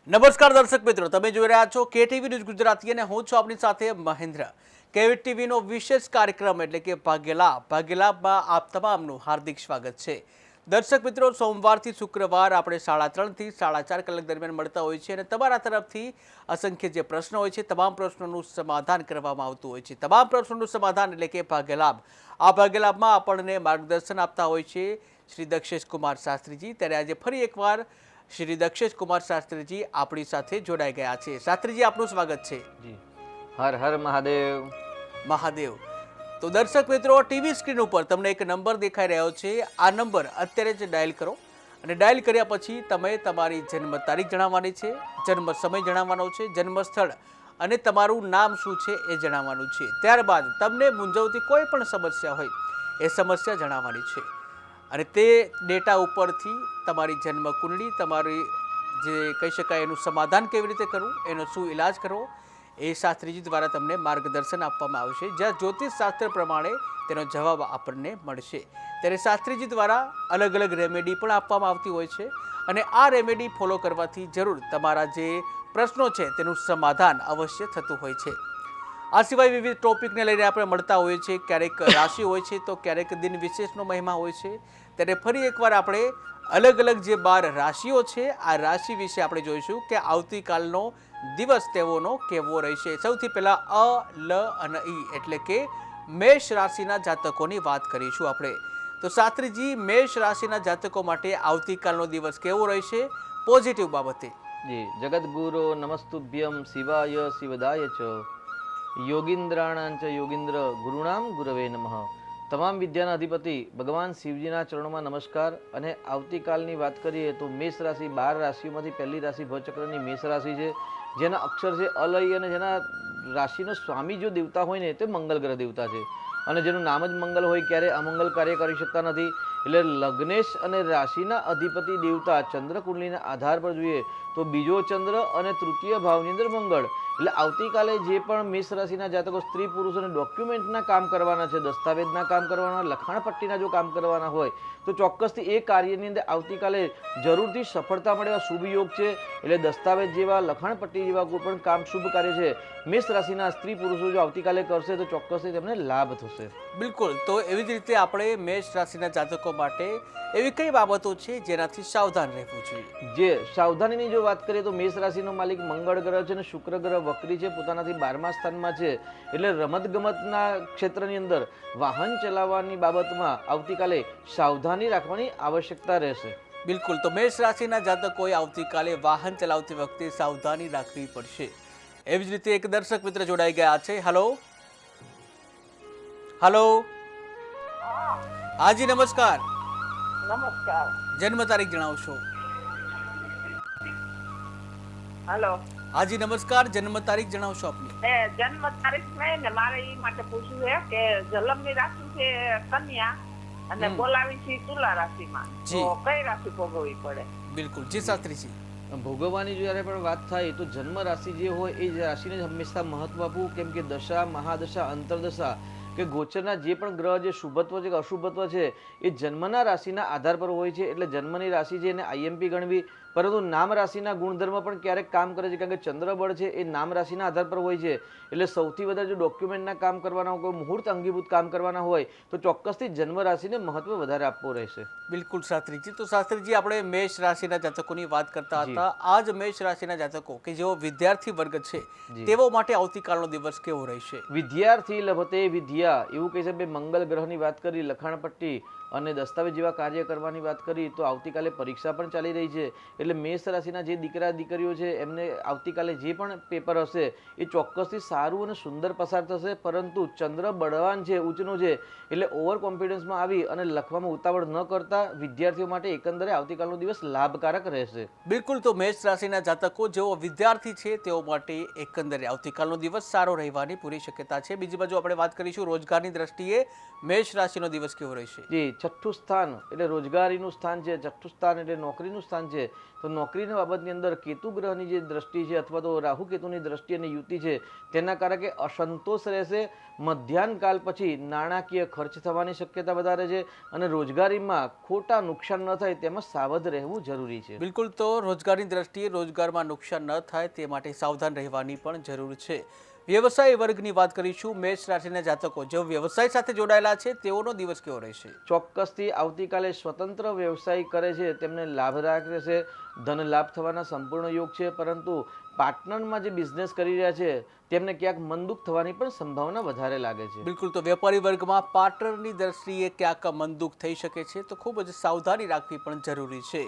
નમસ્કાર દર્શક મિત્રો, તમે જોઈ રહ્યા છો કેટીવી ન્યૂઝ ગુજરાતી અને હું છું આપની સાથે મહેન્દ્ર। કેટીવીનો વિશેષ કાર્યક્રમ એટલે કે ભાગ્યલાભમાં આપ તમામનું હાર્દિક સ્વાગત છે। દર્શક મિત્રો, સોમવારથી શુક્રવાર આપણે 3:30 થી 4:30 કલાક દરમિયાન મળતા હોય છે અને તમારા તરફથી અસંખ્ય જે પ્રશ્નો હોય છે તમામ પ્રશ્નોનું સમાધાન કરવામાં આવતું હોય છે। તમામ પ્રશ્નોનું સમાધાન એટલે કે ભાગ્યલાભ। આ ભાગ્યલાભમાં આપણને માર્ગદર્શન આપતા હોય છે શ્રી દક્ષેશ કુમાર શાસ્ત્રીજી। ત્યારે આજે ફરી એકવાર શ્રી દક્ષેશ કુમાર શાસ્ત્રીજી આપણી સાથે જોડાઈ ગયા છે। શાસ્ત્રીજી, આપનું સ્વાગત છે। જી, હર હર મહાદેવ। મહાદેવ। તો દર્શક મિત્રો, ટીવી સ્ક્રીન ઉપર તમને એક નંબર દેખાઈ રહ્યો છે। આ નંબર અત્યારે જ ડાયલ કરો અને ડાયલ કર્યા પછી તમે તમારી જન્મ તારીખ જણાવવાની છે, જન્મ સમય જણાવવાનો છે, જન્મ સ્થળ અને તમારું નામ શું છે એ જણાવવાનું છે। ત્યારબાદ તમને મૂંઝવતી કોઈ પણ સમસ્યા હોય એ સમસ્યા જણાવવાની છે અને તે ડેટા ઉપરથી તમારી જન્મ કુંડળી, તમારી જે કહી શકાય એનું સમાધાન કેવી રીતે કરવું, એનો શું ઇલાજ કરવો એ શાસ્ત્રીજી દ્વારા તમને માર્ગદર્શન આપવામાં આવશે, જ્યાં જ્યોતિષ શાસ્ત્ર પ્રમાણે તેનો જવાબ આપણને મળશે। ત્યારે શાસ્ત્રીજી દ્વારા અલગ અલગ રેમેડી પણ આપવામાં આવતી હોય છે અને આ રેમેડી ફોલો કરવાથી જરૂર તમારા જે પ્રશ્નો છે તેનું સમાધાન અવશ્ય થતું હોય છે। આ સિવાય વિવિધ ટોપિકને લઈને આપણે મળતા હોઈએ છીએ। ક્યારેક રાશિ હોય છે તો ક્યારેક દિન વિશેષનો મહિમા હોય છે। ત્યારે ફરી એકવાર આપણે અલગ અલગ જે 12 રાશિઓ છે આ રાશિ વિશે આપણે જોઈશું કે આવતીકાલનો દિવસ તેઓનો કેવો રહેશે। સૌથી પહેલા અ, લ અને ઈ એટલે કે મેષ રાશિના જાતકોની વાત કરીશું આપણે। તો શાસ્ત્રીજી, મેષ રાશિના જાતકો માટે આવતીકાલનો દિવસ કેવો રહેશે પોઝિટિવ બાબતે? જી, જગદગુરો નમસ્તુભ્યમ શિવાય શિવદાય ચ યોગીન્દ્રાણાં ચ યોગીન્દ્ર ગુરુણામ ગુરવે નમઃ। તમામ વિદ્યાના અધિપતિ ભગવાન શિવજીના ચરણોમાં નમસ્કાર। અને આવતીકાલની વાત કરીએ તો મેષ રાશિ 12 રાશિઓમાંથી પહેલી રાશિ ભવચક્રની મેષ રાશિ છે, જેના અક્ષર છે અલય અને જેના રાશિનો સ્વામી જો દેવતા હોય ને તે મંગલ ગ્રહ દેવતા છે અને જેનું નામ જ મંગલ હોય ક્યારે અમંગલ કાર્ય કરી શકતા નથી। એટલે લગ્નેશ અને રાશિના અધિપતિ દેવતા ચંદ્ર કુંડલીના આધાર પર જોઈએ તો બીજો ચંદ્ર અને તૃતીય ભાવની અંદર મંગળ। એટલે આવતીકાલે જે પણ મેષ રાશિના જાતકો સ્ત્રી પુરુષ અને ડોક્યુમેન્ટના કામ કરવાના છે, દસ્તાવેજના કામ કરવાના, લખાણ પટ્ટીના જો કામ કરવાના હોય તો ચોક્કસથી એ કાર્યની અંદર આવતીકાલે જરૂરથી સફળતા મળે એવા શુભ યોગ છે। એટલે દસ્તાવેજ જેવા, લખાણ પટ્ટી જેવા કોઈ પણ કામ શુભ કાર્ય છે મેષ રાશિના સ્ત્રી પુરુષો જો આવતીકાલે કરશે તો ચોક્કસથી તેમને લાભ થશે। બિલકુલ। તો એવી જ રીતે આપણે મેષ રાશિના જાતકો માટે એવી કઈ બાબતો છે જેનાથી સાવધાન રહેવું જોઈએ? જે સાવધાનીની જો વાત કરીએ તો મેષ રાશિનો માલિક મંગળ ગ્રહ છે અને શુક્ર ગ્રહ વક્રી છે, પોતાનાથી 12મા સ્થાનમાં છે। એટલે રમતગમતના ક્ષેત્રની અંદર વાહન ચલાવવાની બાબતમાં આવતીકાલે સાવધાની રાખવાની આવશ્યકતા રહેશે। બિલકુલ। તો મેષ રાશિના જાતકોએ આવતીકાલે વાહન ચલાવતી વખતે સાવધાની રાખવી પડશે। એવી જ રીતે એક દર્શક મિત્ર જોડાઈ ગયા છે। Hello hello. હાજી, નમસ્કાર। નમસ્કાર। જન્મ તારીખ જણાવશો? હેલો। હાજી નમસ્કાર, જન્મ તારીખ જણાવશો આપની? જન્મ તારીખ નહીં ને મારે એ માટે પૂછવું છે કે જલમની રાશિ છે કન્યા અને બોલાવી છે તુલા રાશિમાં, તો કઈ રાશિ ભોગવવી પડે? બિલકુલ જી શાસ્ત્રીજી। ભોગવવાની જ્યારે પણ વાત થાય તો જન્મ રાશિ જે હોય એ રાશિને જ હંમેશા મહત્વ આપવું, કેમ કે દશા, મહાદશા, અંતરદશા કે ગોચરના જે પણ ગ્રહ જે શુભત્વ છે કે અશુભત્વ છે એ જન્મના રાશિના આધાર પર હોય છે। એટલે જન્મની રાશિ છે એને આઈએમપી ગણવી, પરંતુ નામ રાશિના ગુણધર્મ પણ ક્યારેક કામ કરે છે, કારણ કે ચંદ્રબળ છે એ નામ રાશિના આધાર પર હોય છે। એટલે સૌથી વધારે જો ડોક્યુમેન્ટના કામ કરવાના હોય, કોઈ મુહૂર્ત અંગીભૂત કામ કરવાના હોય તો ચોક્કસથી જન્મ રાશિને મહત્વ વધારે આપવું રહેશે। બિલકુલ શાસ્ત્રીજી। તો શાસ્ત્રીજી, આપણે મેષ રાશિના જાતકોની વાત કરતા હતા। આ જ મેષ રાશિના જાતકો કે જેઓ વિદ્યાર્થી વર્ગ છે તેઓ માટે આવતીકાલનો દિવસ કેવો રહેશે? વિદ્યાર્થી લભતે વિદ્યા એવું કહે છે। મંગલ ગ્રહની વાત કરી, લખાણ પટ્ટી અને દસ્તાવેજ જેવા કાર્ય કરવાની વાત કરી તો આવતીકાલે પરીક્ષા પણ ચાલી રહી છે। એટલે મેષ રાશિના જે દીકરા દીકરીઓ છે એમને આવતીકાલે જે પણ પેપર હશે એ ચોક્કસથી સારું અને સુંદર પસાર થશે। પરંતુ ચંદ્ર બળવાન છે, ઉચ્ચનો છે, એટલે ઓવર કોન્ફિડન્સમાં આવી અને લખવામાં ઉતાવળ ન કરતા વિદ્યાર્થીઓ માટે એકંદરે આવતીકાલનો દિવસ લાભકારક રહેશે। બિલકુલ। તો મેષ રાશિના જાતકો જેઓ વિદ્યાર્થી છે તેઓ માટે એકંદરે આવતીકાલનો દિવસ સારો રહેવાની પૂરી શક્યતા છે। બીજી બાજુ આપણે વાત કરીશું રોજગારની દ્રષ્ટિએ મેષ રાશિનો દિવસ કેવો રહેશે? જી, છઠ્ઠું સ્થાન એટલે રોજગારીનું સ્થાન છે, છઠ્ઠું સ્થાન એટલે નોકરીનું સ્થાન છે. તો નોકરીની બાબતની અંદર કેતુ ગ્રહની જે દ્રષ્ટિ છે અથવા તો રાહુ કેતુની દ્રષ્ટિ અને યુતિ છે તેના કારણે અસંતોષ રહેશે. મધ્યાહન કાલ પછી નાણાકીય ખર્ચ થવાની શક્યતા વધારે છે અને રોજગારીમાં ખોટા નુકસાન ન થાય તેમાં સાવધ રહેવું જરૂરી છે. બિલકુલ, તો રોજગારની દ્રષ્ટિએ રોજગારમાં નુકસાન ન થાય તે માટે સાવધાન રહેવાની પણ જરૂર છે. વ્યવસાય વર્ગની વાત કરીશું. મેષ રાશિના જાતકો જેઓ વ્યવસાય સાથે જોડાયેલા છે તેઓનો દિવસ કેવો રહેશે? ચોક્કસથી આવતીકાલે સ્વતંત્ર વ્યવસાય કરે છે તેમને લાભદાયક રહેશે. ધન લાભ થવાના સંપૂર્ણ યોગ છે, પરંતુ પાર્ટનરમાં જે બિઝનેસ કરી રહ્યા છે તેમને ક્યાંક મનદુખ થવાની પણ સંભાવના વધારે લાગે છે. બિલકુલ, તો વેપારી વર્ગમાં પાર્ટનરની દ્રષ્ટિએ ક્યાંક મનદુખ થઈ શકે છે, તો ખૂબ જ સાવધાની રાખવી પણ જરૂરી છે.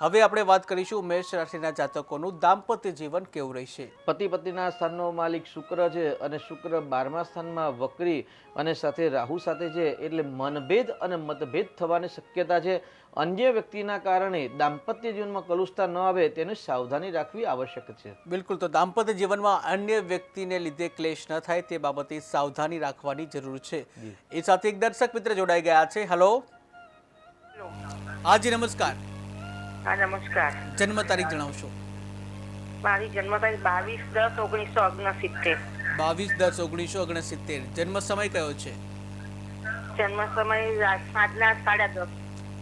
હવે આપણે વાત કરીશું મેષ રાશિના જાતકોનું દાંપત્ય જીવન કેવું રહેશે. પતિ પત્નીના સ્થાનનો માલિક શુક્ર છે અને શુક્ર 12મા સ્થાનમાં વક્રી અને સાથે રાહુ સાથે છે, એટલે મનભેદ અને મતભેદ થવાની શક્યતા છે. અન્ય વ્યક્તિના કારણે દાંપત્ય જીવનમાં કલુષતા ન આવે તેની સાવધાની રાખવી આવશ્યક છે. બિલકુલ, તો દાંપત્ય જીવનમાં અન્ય વ્યક્તિને લીધે ક્લેશ ન થાય તે બાબતે સાવધાની રાખવાની જરૂર છે. એ સાથે એક દર્શક મિત્ર જોડાઈ ગયા છે. હેલો, હાજી નમસ્કાર. હા નમસ્કાર. જન્મ તારીખ જણાવશો? મારી જન્મ તારીખ 22/10/1969. 22/10/1969. જન્મ સમય કયો છે? જન્મ સમય સાંજના 10:30.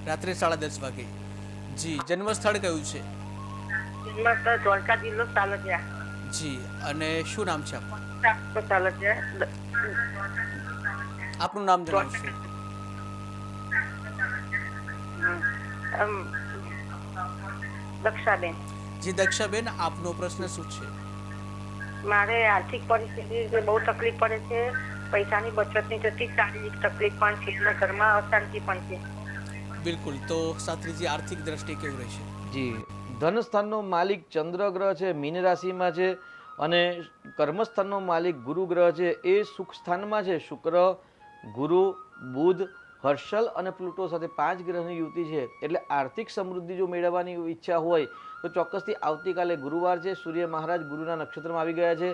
રાત્રે 10:30 વાગે. જી, જન્મ સ્થળ કયું છે? જન્મ સ્થળ ધોળકા જિલ્લો સાલજિયા. જી, અને શું નામ છે આપનું? સાલજિયા. આપનું નામ જણાવશો? દક્ષાબેન. જી દક્ષાબેન, આપનો પ્રશ્ન શું છે? મારે આર્થિક પરિસ્થિતિ બહુ તકલીફ પડે છે. પૈસાની બચત નહીં થતી, શારીરિક તકલીફ પણ છે અને ઘરમાં અશાંતિ પણ છે. બિલકુલ, તો શાસ્ત્રીજી આર્થિક દ્રષ્ટિએ કેવું રહેશે? જી, ધન સ્થાનનો માલિક ચંદ્ર ગ્રહ છે, મીન રાશિમાં છે, અને કર્મસ્થાનનો માલિક ગુરુ ગ્રહ છે એ સુખ સ્થાનમાં છે. શુક્ર, ગુરુ, બુધ, હર્ષલ અને પ્લુટો સાથે 5 ગ્રહની યુતિ છે, એટલે આર્થિક સમૃદ્ધિ જો મેળવવાની ઈચ્છા હોય તો ચોક્કસથી આવતીકાલે ગુરુવાર છે, સૂર્ય મહારાજ ગુરુના નક્ષત્રમાં આવી ગયા છે.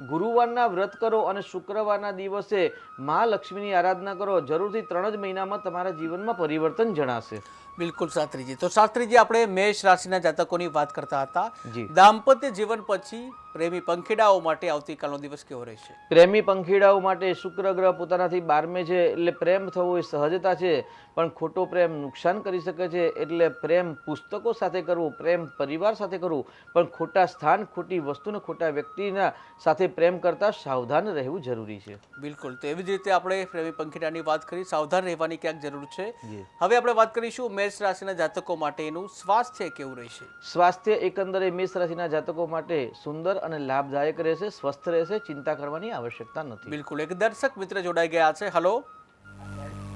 ગુરુવારના વ્રત કરો અને શુક્રવારના દિવસે મહાલક્ષ્મીની આરાધના કરો. જરૂરથી 3 જ મહિનામાં તમારા જીવનમાં પરિવર્તન જણાશે. બિલકુલ શાસ્ત્રીજી. તો શાસ્ત્રીજી, આપણે મેષ રાશિના જાતકોની વાત કરતા હતા. જી. દાંપત્ય જીવન પછી પ્રેમી પંખીડાઓ માટે આવતીકાલનો દિવસ કેવો રહેશે? પ્રેમી પંખીડાઓ માટે શુક્ર ગ્રહ પોતાનાથી 12મે છે, એટલે પ્રેમ થવો એ સહજતા છે, પણ ખોટો પ્રેમ નુકસાન કરી શકે છે. એટલે પ્રેમ પુસ્તકો સાથે કરવું, પ્રેમ પરિવાર સાથે કરવું, પણ ખોટા સ્થાન, ખોટી વસ્તુને ખોટા વ્યક્તિના સાથે પ્રેમ કરતા સાવધાન રહેવું જરૂરી છે. બિલકુલ, તો એવી જ રીતે આપણે પ્રેમી પંખીડાની વાત કરી, સાવધાન રહેવાની ક્યાંક જરૂર છે. જી. હવે આપણે વાત કરીશું મેષ રાશિના જાતકો માટેનું સ્વાસ્થ્ય કેવું રહેશે? સ્વાસ્થ્ય એકંદરે મેષ રાશિના જાતકો માટે સુંદર અને લાભદાયક રહેશે, સ્વસ્થ રહેશે, ચિંતા કરવાની આવશ્યકતા નથી. બિલકુલ, એક દર્શક મિત્ર જોડાઈ ગયા છે. Hello,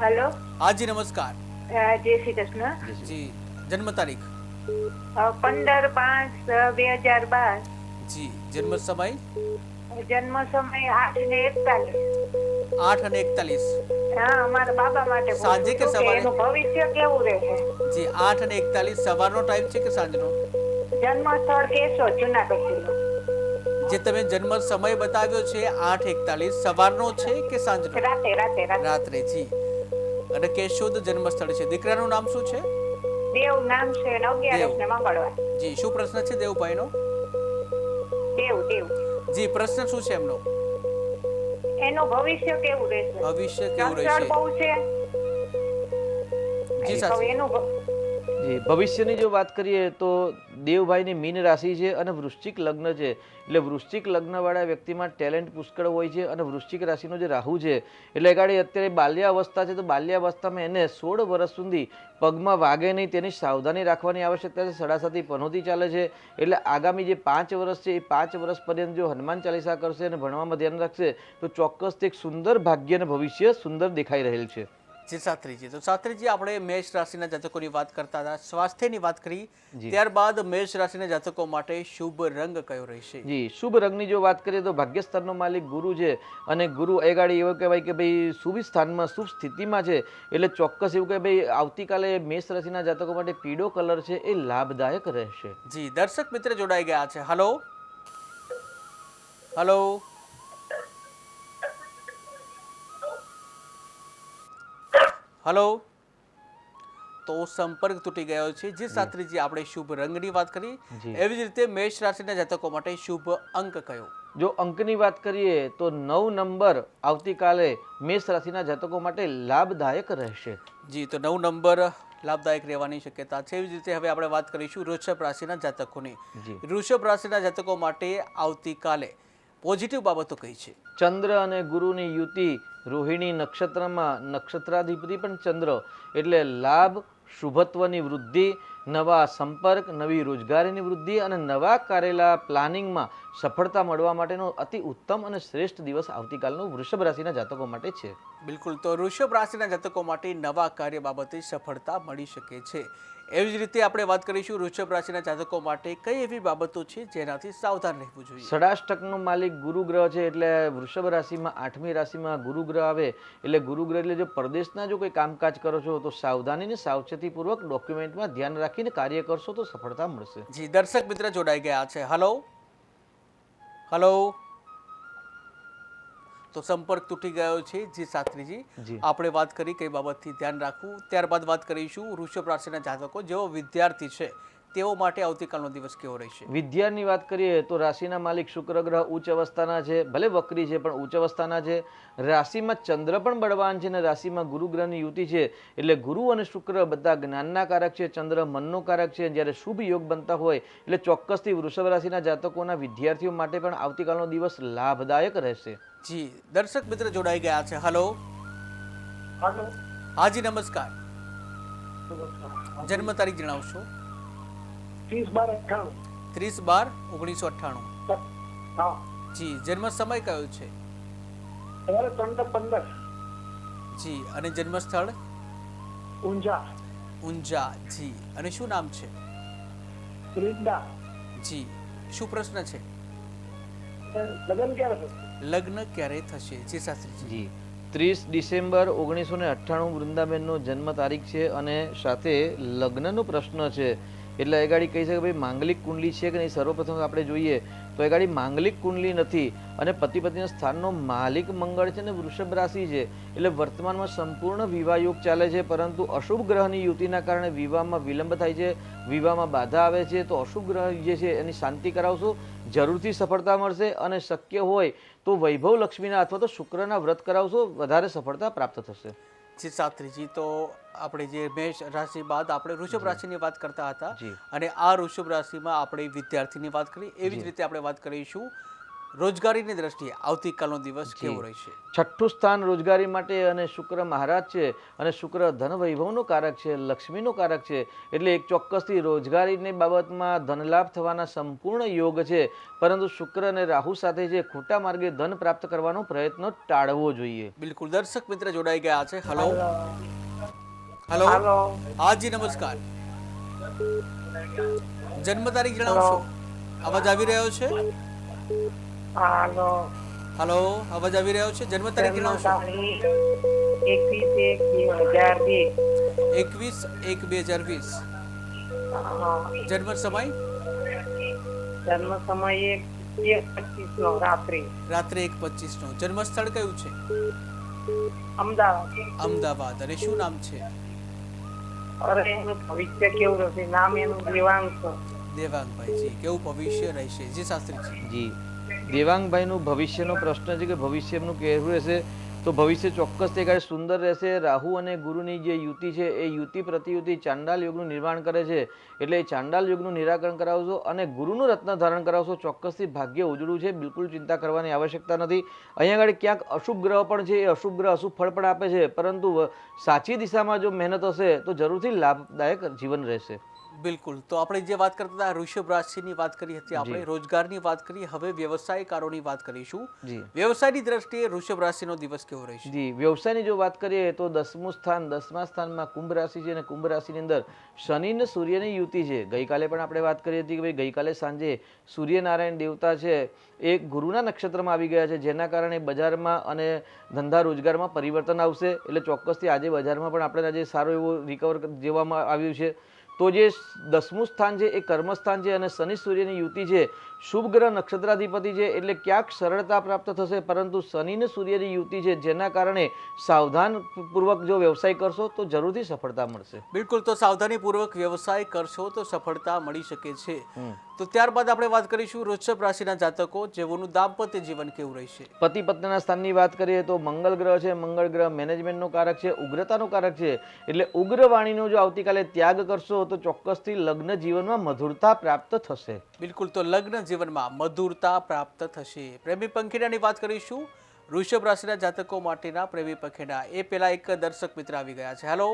hello. હાજી નમસ્કાર. જય શ્રી કૃષ્ણ. જી, જન્મ તારીખ? 15/5/2012. જી, જન્મ સમય? જન્મ સમય 8:41. 8:41. હા, અમારા બાબા માટે સાંજે કે સવારે? એનું ભવિષ્ય કેવું રહેશે? જી, 8:41 સવારનો ટાઈમ છે કે સાંજનો? જન્મ સ્થળ કેશોદ, જુનાગઢ જિલ્લો. જે તમે જન્મ સમય બતાવ્યો છે 8:41 સવારનો છે કે સાંજનો? રાતે. રાત્રે. જી, અને કેશોદ જન્મ સ્થળ છે. દીકરાનું નામ શું છે? દેવ નામ છે ને 11 ને મંગળવાર. જી, શું પ્રશ્ન છે દેવભાઈનો? દેવ. જી, પ્રશ્ન શું છે એમનો? એનું ભવિષ્ય કેવું રહેશે? ભવિષ્ય કેવું ચંચળ રહેશે? બહુ છે. જી તો સાચી. એનું જી, ભવિષ્યની જો વાત કરીએ તો દેવભાઈની મીન રાશિ છે અને વૃશ્ચિક લગ્ન છે, એટલે વૃશ્ચિક લગ્નવાળા વ્યક્તિમાં ટેલેન્ટ પુષ્કળ હોય છે. અને વૃશ્ચિક રાશિનો જે રાહુ છે એટલે ગાડી અત્યારે બાલ્યાવસ્થા છે, તો બાલ્યાવસ્થામાં એને 16 વર્ષ સુધી પગમાં વાગે નહીં તેની સાવધાની રાખવાની આવશ્યકતા છે. સડાસાથી પનોતી ચાલે છે, એટલે આગામી જે 5 વર્ષ છે એ 5 વર્ષ પર્યંત જો હનુમાન ચાલીસા કરશે અને ભણવામાં ધ્યાન રાખશે તો ચોક્કસ એક સુંદર ભાગ્ય અને ભવિષ્ય સુંદર દેખાઈ રહેલ છે. જી શાસ્ત્રીજી, તો શાસ્ત્રીજી આપણે મેષ રાશિના જાતકોની વાત કરતા હતા, સ્વાસ્થ્યની વાત કરી. જી. ત્યારબાદ મેષ રાશિના જાતકો માટે શુભ રંગ કયો રહેશે? જી, શુભ રંગની જો વાત કરીએ તો ભાગ્યસ્થાનનો માલિક ગુરુ છે, અને ગુરુ એ ગાડી એવો કહેવાય કે ભાઈ શુભ સ્થાનમાં શુભ સ્થિતિમાં છે, એટલે ચોક્કસ એવું કે ભાઈ આવતીકાલે મેષ રાશિના જાતકો માટે પીળો કલર છે એ લાભદાયક રહેશે. જી, દર્શક મિત્ર જોડાઈ ગયા છે. હેલો, હેલો, તો સંપર્ક તૂટી ગયો છે. જે શાસ્ત્રીજી આપણે શુભ રંગની વાત કરી, જી. એવી જ રીતે મેષ રાશિના જાતકો માટે શુભ અંક કયો? જો અંકની વાત કરીએ તો 9 નંબર આવતીકાલે મેષ રાશિના જાતકો માટે લાભદાયક રહેશે. જી, તો 9 નંબર લાભદાયક રહેવાની શક્યતા છે. એવી જ રીતે હવે આપણે વાત કરીશું વૃષભ રાશિના જાતકોની. જી. વૃષભ રાશિના જાતકો માટે આવતીકાલે પોઝિટિવ બાબતો કઈ છે? ચંદ્ર અને ગુરુની યુતિ રોહિણી નક્ષત્રમાં, નક્ષત્રાધિપતિ પણ ચંદ્ર, એટલે લાભ, શુભત્વની વૃદ્ધિ, નવા સંપર્ક, નવી રોજગારીની વૃદ્ધિ અને નવા કરેલા પ્લાનિંગમાં સફળતા મળવા માટેનો અતિ ઉત્તમ અને શ્રેષ્ઠ દિવસ આવતીકાલનો વૃષભ રાશિના જાતકો માટે છે. બિલકુલ, તો વૃષભ રાશિના જાતકો માટે નવા કાર્ય બાબતે સફળતા મળી શકે છે. એવી જ રીતે આપણે વાત કરીશું વૃષભ રાશિના જાતકો માટે કઈ એવી બાબતો છે જેનાથી સાવધાન રહેવું જોઈએ? ષડાષ્ટકનો માલિક ગુરુ ગ્રહ છે, એટલે વૃષભ રાશિમાં 8મી રાશિમાં ગુરુ ગ્રહ આવે એટલે ગુરુ ગ્રહ એટલે જો પરદેશના જો કોઈ કામકાજ કરો છો તો સાવધાનીને સાવચેતીપૂર્વક ડોક્યુમેન્ટમાં ધ્યાન રાખીને કાર્ય કરશો તો સફળતા મળશે. જી, દર્શક મિત્ર જોડાઈ ગયા છે. હલો હલો, તો સંપર્ક તૂટી ગયો છે. જી શાસ્ત્રીજી, જી. આપણે વાત કરી કઈ બાબતથી ધ્યાન રાખવું, ત્યારબાદ વાત કરીશું વૃષભ રાશિના જાતકો જેઓ વિદ્યાર્થી છે તેઓ માટે આવતીકાલનો દિવસ કેવો રહેશે? વિદ્યાની વાત કરીએ તો રાશિના માલિક શુક્ર ગ્રહ ઉચ્ચ અવસ્થાના છે, ભલે વક્રી છે પણ ઉચ્ચ અવસ્થાના છે. રાશિમાં ચંદ્ર પણ બળવાન છે અને રાશિમાં ગુરુ ગ્રહની યુતિ છે, એટલે ગુરુ અને શુક્ર બધા જ્ઞાનના કારક છે, ચંદ્ર મનનો કારક છે. જ્યારે શુભ યોગ બનતા હોય એટલે ચોક્કસથી વૃષભ રાશિના જાતકોના વિદ્યાર્થીઓ માટે પણ આવતીકાલનો દિવસ લાભદાયક રહેશે. જી, દર્શક મિત્ર જોડાઈ ગયા છે. હલો હાલો, હાજી નમસ્કાર, જન્મ તારીખ જણાવશો? 30/12/98. 30/12/1998. હા, જી, જન્મ સમય કયો છે? સવારે 3:15 જી, અને જન્મ સ્થળ? ઊંઝા. ઊંઝા. જી, અને શું નામ છે? વૃંદા. જી, શું પ્રશ્ન છે? લગ્ન ક્યારે થશે? લગ્ન ક્યારે થશે? જી શાસ્ત્રીજી. જી, 30 ડિસેમ્બર 1998 વૃંદાબેનનો જન્મ તારીખ છે અને સાથે લગ્નનો પ્રશ્ન છે. એટલે એ ગાડી કહી શકે ભાઈ માંગલિક કુંડલી છે કે નહીં. સર્વપ્રથમ આપણે જોઈએ તો એ ગાડી માંગલિક કુંડલી નથી અને પતિ પત્નીના સ્થાનનો માલિક મંગળ છે અને વૃષભ રાશિ છે, એટલે વર્તમાનમાં સંપૂર્ણ વિવાહ યોગ ચાલે છે. પરંતુ અશુભ ગ્રહની યુતિના કારણે વિવાહમાં વિલંબ થાય છે, વિવાહમાં બાધા આવે છે. તો અશુભ ગ્રહ જે છે એની શાંતિ કરાવશો, જરૂરથી સફળતા મળશે. અને શક્ય હોય તો વૈભવ લક્ષ્મીના અથવા તો શુક્રના વ્રત કરાવશો, વધારે સફળતા પ્રાપ્ત થશે. જી શાસ્ત્રીજી, તો આપણે જે મેષ રાશિ બાદ આપણે વૃષભ રાશિની વાત કરતા હતા જી. અને આ વૃષભ રાશિમાં આપણે વિદ્યાર્થીની વાત કરી. એવી જ રીતે આપણે વાત કરીશું રોજગારીની દ્રષ્ટિએ આવતીકાલનો દિવસ કેવો રહેશે? છઠ્ઠું સ્થાન રોજગારી માટે અને શુક્ર મહારાજ છે અને શુક્ર ધન વૈભવનો કારક છે, લક્ષ્મીનો કારક છે. એટલે એક ચોક્કસથી રોજગારીની બાબતમાં ધનલાભ થવાના સંપૂર્ણ યોગ છે. પરંતુ શુક્ર અને રાહુ સાથે જે ખોટા માર્ગે ધન પ્રાપ્ત કરવાનો પ્રયત્ન ટાળવો જોઈએ. બિલકુલ, દર્શક મિત્ર જોડાઈ ગયા છે. હલો હલો, હાલો, હાજી નમસ્કાર, જન્મ તારીખ જણાવશો? અવાજ આવી રહ્યો છે? હાલો. હલો, અવાજ આવી રહ્યો છે? જન્મ તારીખ જણાવશો? 21/1/2020. 21/1/2020. જન્મ સમય? જન્મ સમય 1:25 રાત્રે. રાત્રે 1:25. જન્મ સ્થળ કયું છે? અમદાવાદ. અમદાવાદ. અને શું નામ છે? અરે એનું ભવિષ્ય કેવું રહેશે? નામ એનું દેવાંગ છે. દેવાંગભાઈજી, કેવું ભવિષ્ય રહેશે? જી શાસ્ત્રીજી. જી, દેવાંગભાઈનું ભવિષ્યનો પ્રશ્ન છે કે ભવિષ્ય એમનું કેવું રહેશે. તો ભવિષ્ય ચોક્કસ તે કાળે સુંદર રહેશે. રાહુ અને ગુરુની જે યુતિ છે એ યુતિ પ્રતિયુતિ ચાંડાલ યોગનું નિર્માણ કરે છે, એટલે એ ચાંડાલ યોગનું નિરાકરણ કરાવશો અને ગુરુનું રત્ન ધારણ કરાવશો, ચોક્કસથી ભાગ્ય ઉજળું છે. બિલકુલ ચિંતા કરવાની આવશ્યકતા નથી. અહીંયા આગળ ક્યાંક અશુભ ગ્રહ પણ છે, એ અશુભ ગ્રહ અશુભ ફળ પણ આપે છે, પરંતુ સાચી દિશામાં જો મહેનત હશે તો જરૂરથી લાભદાયક જીવન રહેશે. બિલકુલ, તો આપણે જે વાત કરતા હતા વૃષભ રાશિની વાત કરી હતી, આપણે રોજગારની વાત કરી. હવે વ્યવસાયકારોની વાત કરીશું. જી, વ્યવસાયની દ્રષ્ટિએ વૃષભ રાશિનો દિવસ કેવો રહેશે? જી, વ્યવસાયની જો વાત કરીએ તો 10મું સ્થાન, 10મા સ્થાનમાં કુંભ રાશિ છે અને કુંભ રાશિની અંદર શનિ અને સૂર્યની યુતિ છે. ગઈકાલે પણ આપણે વાત કરી હતી કે ભાઈ ગઈકાલે સાંજે સૂર્યનારાયણ દેવતા છે એ ગુરુના નક્ષત્રમાં આવી ગયા છે, જેના કારણે બજારમાં અને ધંધા રોજગારમાં પરિવર્તન આવશે. એટલે ચોક્કસથી આજે બજારમાં પણ આપણે આજે સારો એવો રિકવર જોવામાં આવ્યું છે. તો જે 10મું સ્થાન છે એ કર્મસ્થાન છે અને શનિ સૂર્યની યુતિ છે, શુભ ગ્રહ નક્ષત્રાધિપતિ છે એટલે ક્યાંક સરળતા પ્રાપ્ત થશે, પરંતુ શનિ ને સૂર્યની યુતિ છે જેના કારણે સાવધાનપૂર્વક જો વ્યવસાય કરશો તો જરૂરથી સફળતા મળશે. બિલકુલ, તો સાવધાનીપૂર્વક વ્યવસાય કરશો તો સફળતા મળી શકે છે. તો ત્યારબાદ આપણે વાત કરીશું વૃષભ રાશિના જાતકો જેઓનું દાંપત્ય જીવન કેવું રહેશે. પતિ પત્નીના સ્થાનની વાત કરીએ તો મંગળ ગ્રહ છે. મંગળ ગ્રહ મેનેજમેન્ટનો કારક છે, ઉગ્રતાનો કારક છે, એટલે ઉગ્ર વાણીનો જો આવતીકાલે ત્યાગ કરશો તો ચોક્કસથી લગ્ન જીવનમાં મધુરતા પ્રાપ્ત થશે. બિલકુલ, તો લગ્ન જીવનમાં મધુરતા પ્રાપ્ત થશે. પ્રેમી પંખીડાની વાત કરીશું વૃષભ રાશિના જાતકો માટેના પ્રેમી પંખીડા. એ પેલા એક દર્શક મિત્ર આવી ગયા છે. હેલો.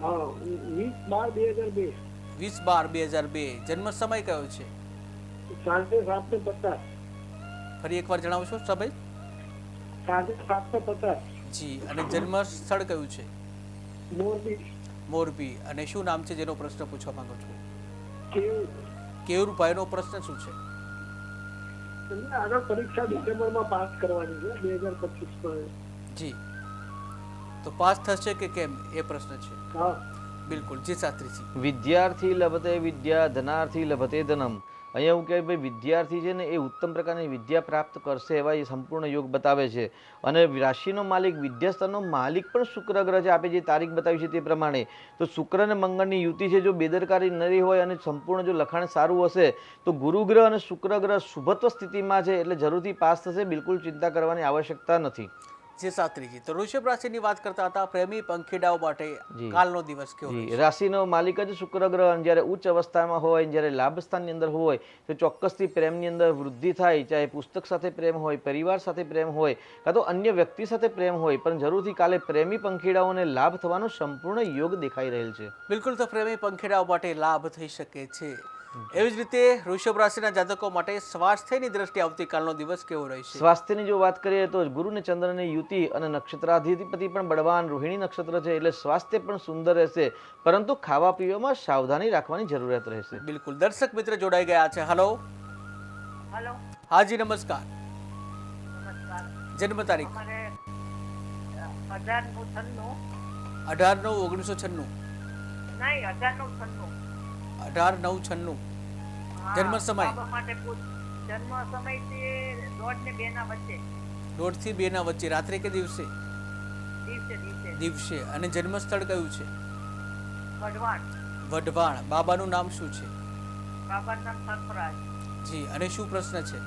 20/12/2002. 20/12/2002. જન્મ સમય કયો છે? સાંજે 7:50. ફરી એકવાર જણાવશો સમય? સાંજે 7:50. જી. અને જન્મ સ્થળ કયું છે? મોરબી. મોરબી. અને શું નામ છે જેનો પ્રશ્ન પૂછવા માંગો છો? કેવું? કેયુરભાઈનો પ્રશ્ન શું છે? એમને આગળ પરીક્ષા ડિસેમ્બરમાં પાસ કરવાની છે 2025 માં. જી. તો પાસ થશે કે કેમ એ પ્રશ્ન છે. હા. બિલકુલ જી શાસ્ત્રીજી. વિદ્યાર્થી લભતે વિદ્યા, ધનાર્થી લભતે ધનમ. અહીંયા એવું કહે ભાઈ વિદ્યાર્થી છે ને એ ઉત્તમ પ્રકારની વિદ્યા પ્રાપ્ત કરશે એવા એ સંપૂર્ણ યોગ બતાવે છે. અને રાશિનો માલિક વિદ્યાસ્થાનનો માલિક પણ શુક્ર ગ્રહ છે. આપણે જે તારીખ બતાવી છે તે પ્રમાણે તો શુક્ર અને મંગળની યુતિ છે. જો બેદરકારી ન રહી હોય અને સંપૂર્ણ જો લખાણ સારું હશે તો ગુરુ ગ્રહ અને શુક્ર ગ્રહ શુભત્વ સ્થિતિમાં છે એટલે જરૂરથી પાસ થશે. બિલકુલ ચિંતા કરવાની આવશ્યકતા નથી. જી શાસ્ત્રીજી. તો વૃષભ રાશિની વાત કરતા હતા પ્રેમી પંખીડાઓ માટે કાલનો દિવસ કેવો રહેશે? રાશિનો માલિક જ શુક્ર ગ્રહ જ્યારે ઉચ્ચ અવસ્થામાં હોય, જ્યારે લાભ સ્થાનની અંદર હોય તો ચોક્કસથી પ્રેમની અંદર વૃદ્ધિ થાય. ચાહે પુસ્તક સાથે પ્રેમ હોય, પરિવાર સાથે પ્રેમ હોય, કાં તો અન્ય વ્યક્તિ સાથે પ્રેમ હોય, પણ જરૂરથી કાલે પ્રેમી પંખીડાઓને લાભ થવાનો સંપૂર્ણ યોગ દેખાઈ રહેલ છે. બિલકુલ, તો પ્રેમી પંખીડાઓ માટે લાભ થઈ શકે છે. એવી જ રીતે વૃષભ રાશિના જાતકો માટે સ્વાસ્થ્યની દ્રષ્ટિએ આવતીકાલનો દિવસ કેવો રહેશે? સ્વાસ્થ્યની જો વાત કરીએ તો ગુરુ ને ચંદ્રની યુતિ અને નક્ષત્રાધિપતિ પણ બળવાન રોહિણી નક્ષત્ર છે એટલે સ્વાસ્થ્ય પણ સુંદર રહેશે, પરંતુ ખાવા પીવામાં સાવધાની રાખવાની જરૂરિયાત રહેશે. બિલકુલ. દર્શક મિત્ર જોડાઈ ગયા છે. હેલો. હેલો. હાજી નમસ્કાર. નમસ્કાર. જન્મ તારીખ? અમારે 1896. 18/9/1996. નહીં, 1896. 18/9/96. જન્મ સમય? બાબા માટે જન્મ સમય છે 1:30 ને 2 ના વચ્ચે. 1:30 થી 2 ના વચ્ચે. રાત્રે કે દિવસે? દિવસે. દિવસે. અને જન્મ સ્થળ કયું છે? વઢવાણ. વઢવાણ. બાબાનું નામ શું છે? બાબાનું નામ સરફરાજ. જી. અને શું પ્રશ્ન છે?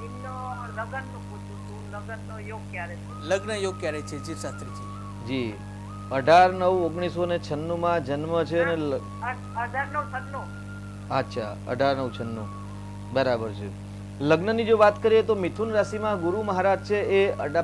એમનો લગ્નનું પૂછું છું. લગ્નનો યોગ ક્યારે છે? લગ્ન યોગ ક્યારે છે? જી શાસ્ત્રીજી. જી 18/9/1996 માં જન્મ છે અને 1896. અચ્છા 18/9/96 બરાબર છે. લગ્નની જો વાત કરીએ તો મિથુન રાશિમાં ગુરુ મહારાજ છે એ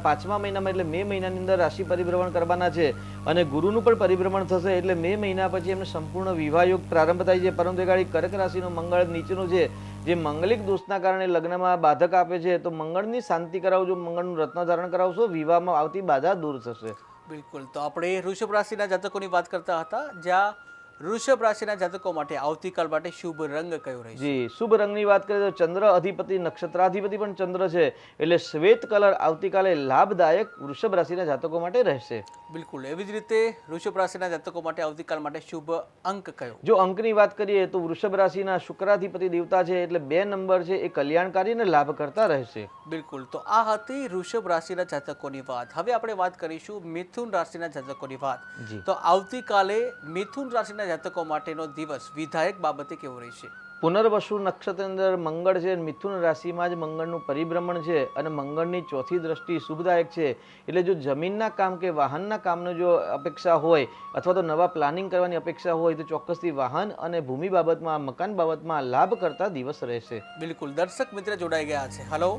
5મા મહિનામાં એટલે મે મહિનાની અંદર રાશિ પરિભ્રમણ કરવાના છે અને ગુરુનું પણ પરિભ્રમણ થશે એટલે મે મહિના પછી એમને સંપૂર્ણ વિવાહ યોગ પ્રારંભ થાય છે. પરંતુ એ ગાડી કર્ક રાશિનો મંગળ નીચેનો છે જે મંગલિક દોષના કારણે લગ્નમાં બાધક આપે છે. તો મંગળની શાંતિ કરાવજો, મંગળનું રત્ન ધારણ કરાવશો, વિવાહમાં આવતી બાધા દૂર થશે. બિલકુલ. તો આપણે વૃષભ રાશિના જાતકોની વાત કરતા હતા જ્યાં વૃષભ રાશિના જાતકો માટે આવતીકાલ માટે શુભ રંગ કયો રહેશે? જી શુભ રંગની વાત કરીએ તો ચંદ્ર અધિપતિ નક્ષત્રાધિપતિ પણ ચંદ્ર છે એટલે શ્વેત કલર આવતીકાલે લાભદાયક વૃષભ રાશિના જાતકો માટે રહેશે. બિલકુલ. એવી જ રીતે વૃષભ રાશિના જાતકો માટે આવતીકાલ માટે શુભ અંક કયો? જો અંકની વાત કરીએ તો વૃષભ રાશિના શુક્રાધિપતિ દેવતા છે એટલે 2 નંબર છે એ કલ્યાણકારી અને લાભ કરતા રહેશે. બિલકુલ. તો આ હતી વૃષભ રાશિના જાતકોની વાત. હવે આપણે વાત કરીશું મિથુન રાશિના જાતકોની વાત. તો આવતીકાલે મિથુન રાશિના જાતકો માટેનો દિવસ વિધાયક બાબતે કેવો રહેશે? પુનર્વસુ નક્ષત્ર અંદર મંગળ છે, મિથુન રાશિમાં જ મંગળનું પરિભ્રમણ છે અને મંગળની ચોથી દ્રષ્ટિ શુભદાયક છે. એટલે જો જમીનના કામ કે વાહનના કામનો જો અપેક્ષા હોય અથવા તો નવા પ્લાનિંગ કરવાની અપેક્ષા હોય તો ચોક્કસથી વાહન અને ભૂમિ બાબતમાં, મકાન બાબતમાં લાભ કરતા દિવસ રહેશે. બિલકુલ. દર્શક મિત્ર જોડાઈ ગયા છે. હેલો.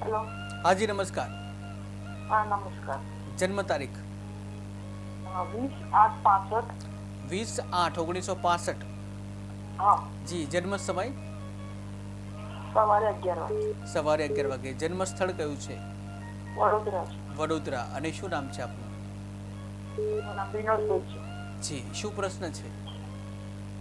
હેલો. હાજી નમસ્કાર. હા નમસ્કાર. જન્મ તારીખ? 20/8/65. 20/8/1965. હા. જી. જન્મ સમય? સવારે 11 વાગે. સવારે 11 વાગે. જન્મ સ્થળ કયું છે? વડોદરા. વડોદરા. અને શું નામ છે આપનું? વિનોદભાઈ છે. જી. શું પ્રશ્ન છે?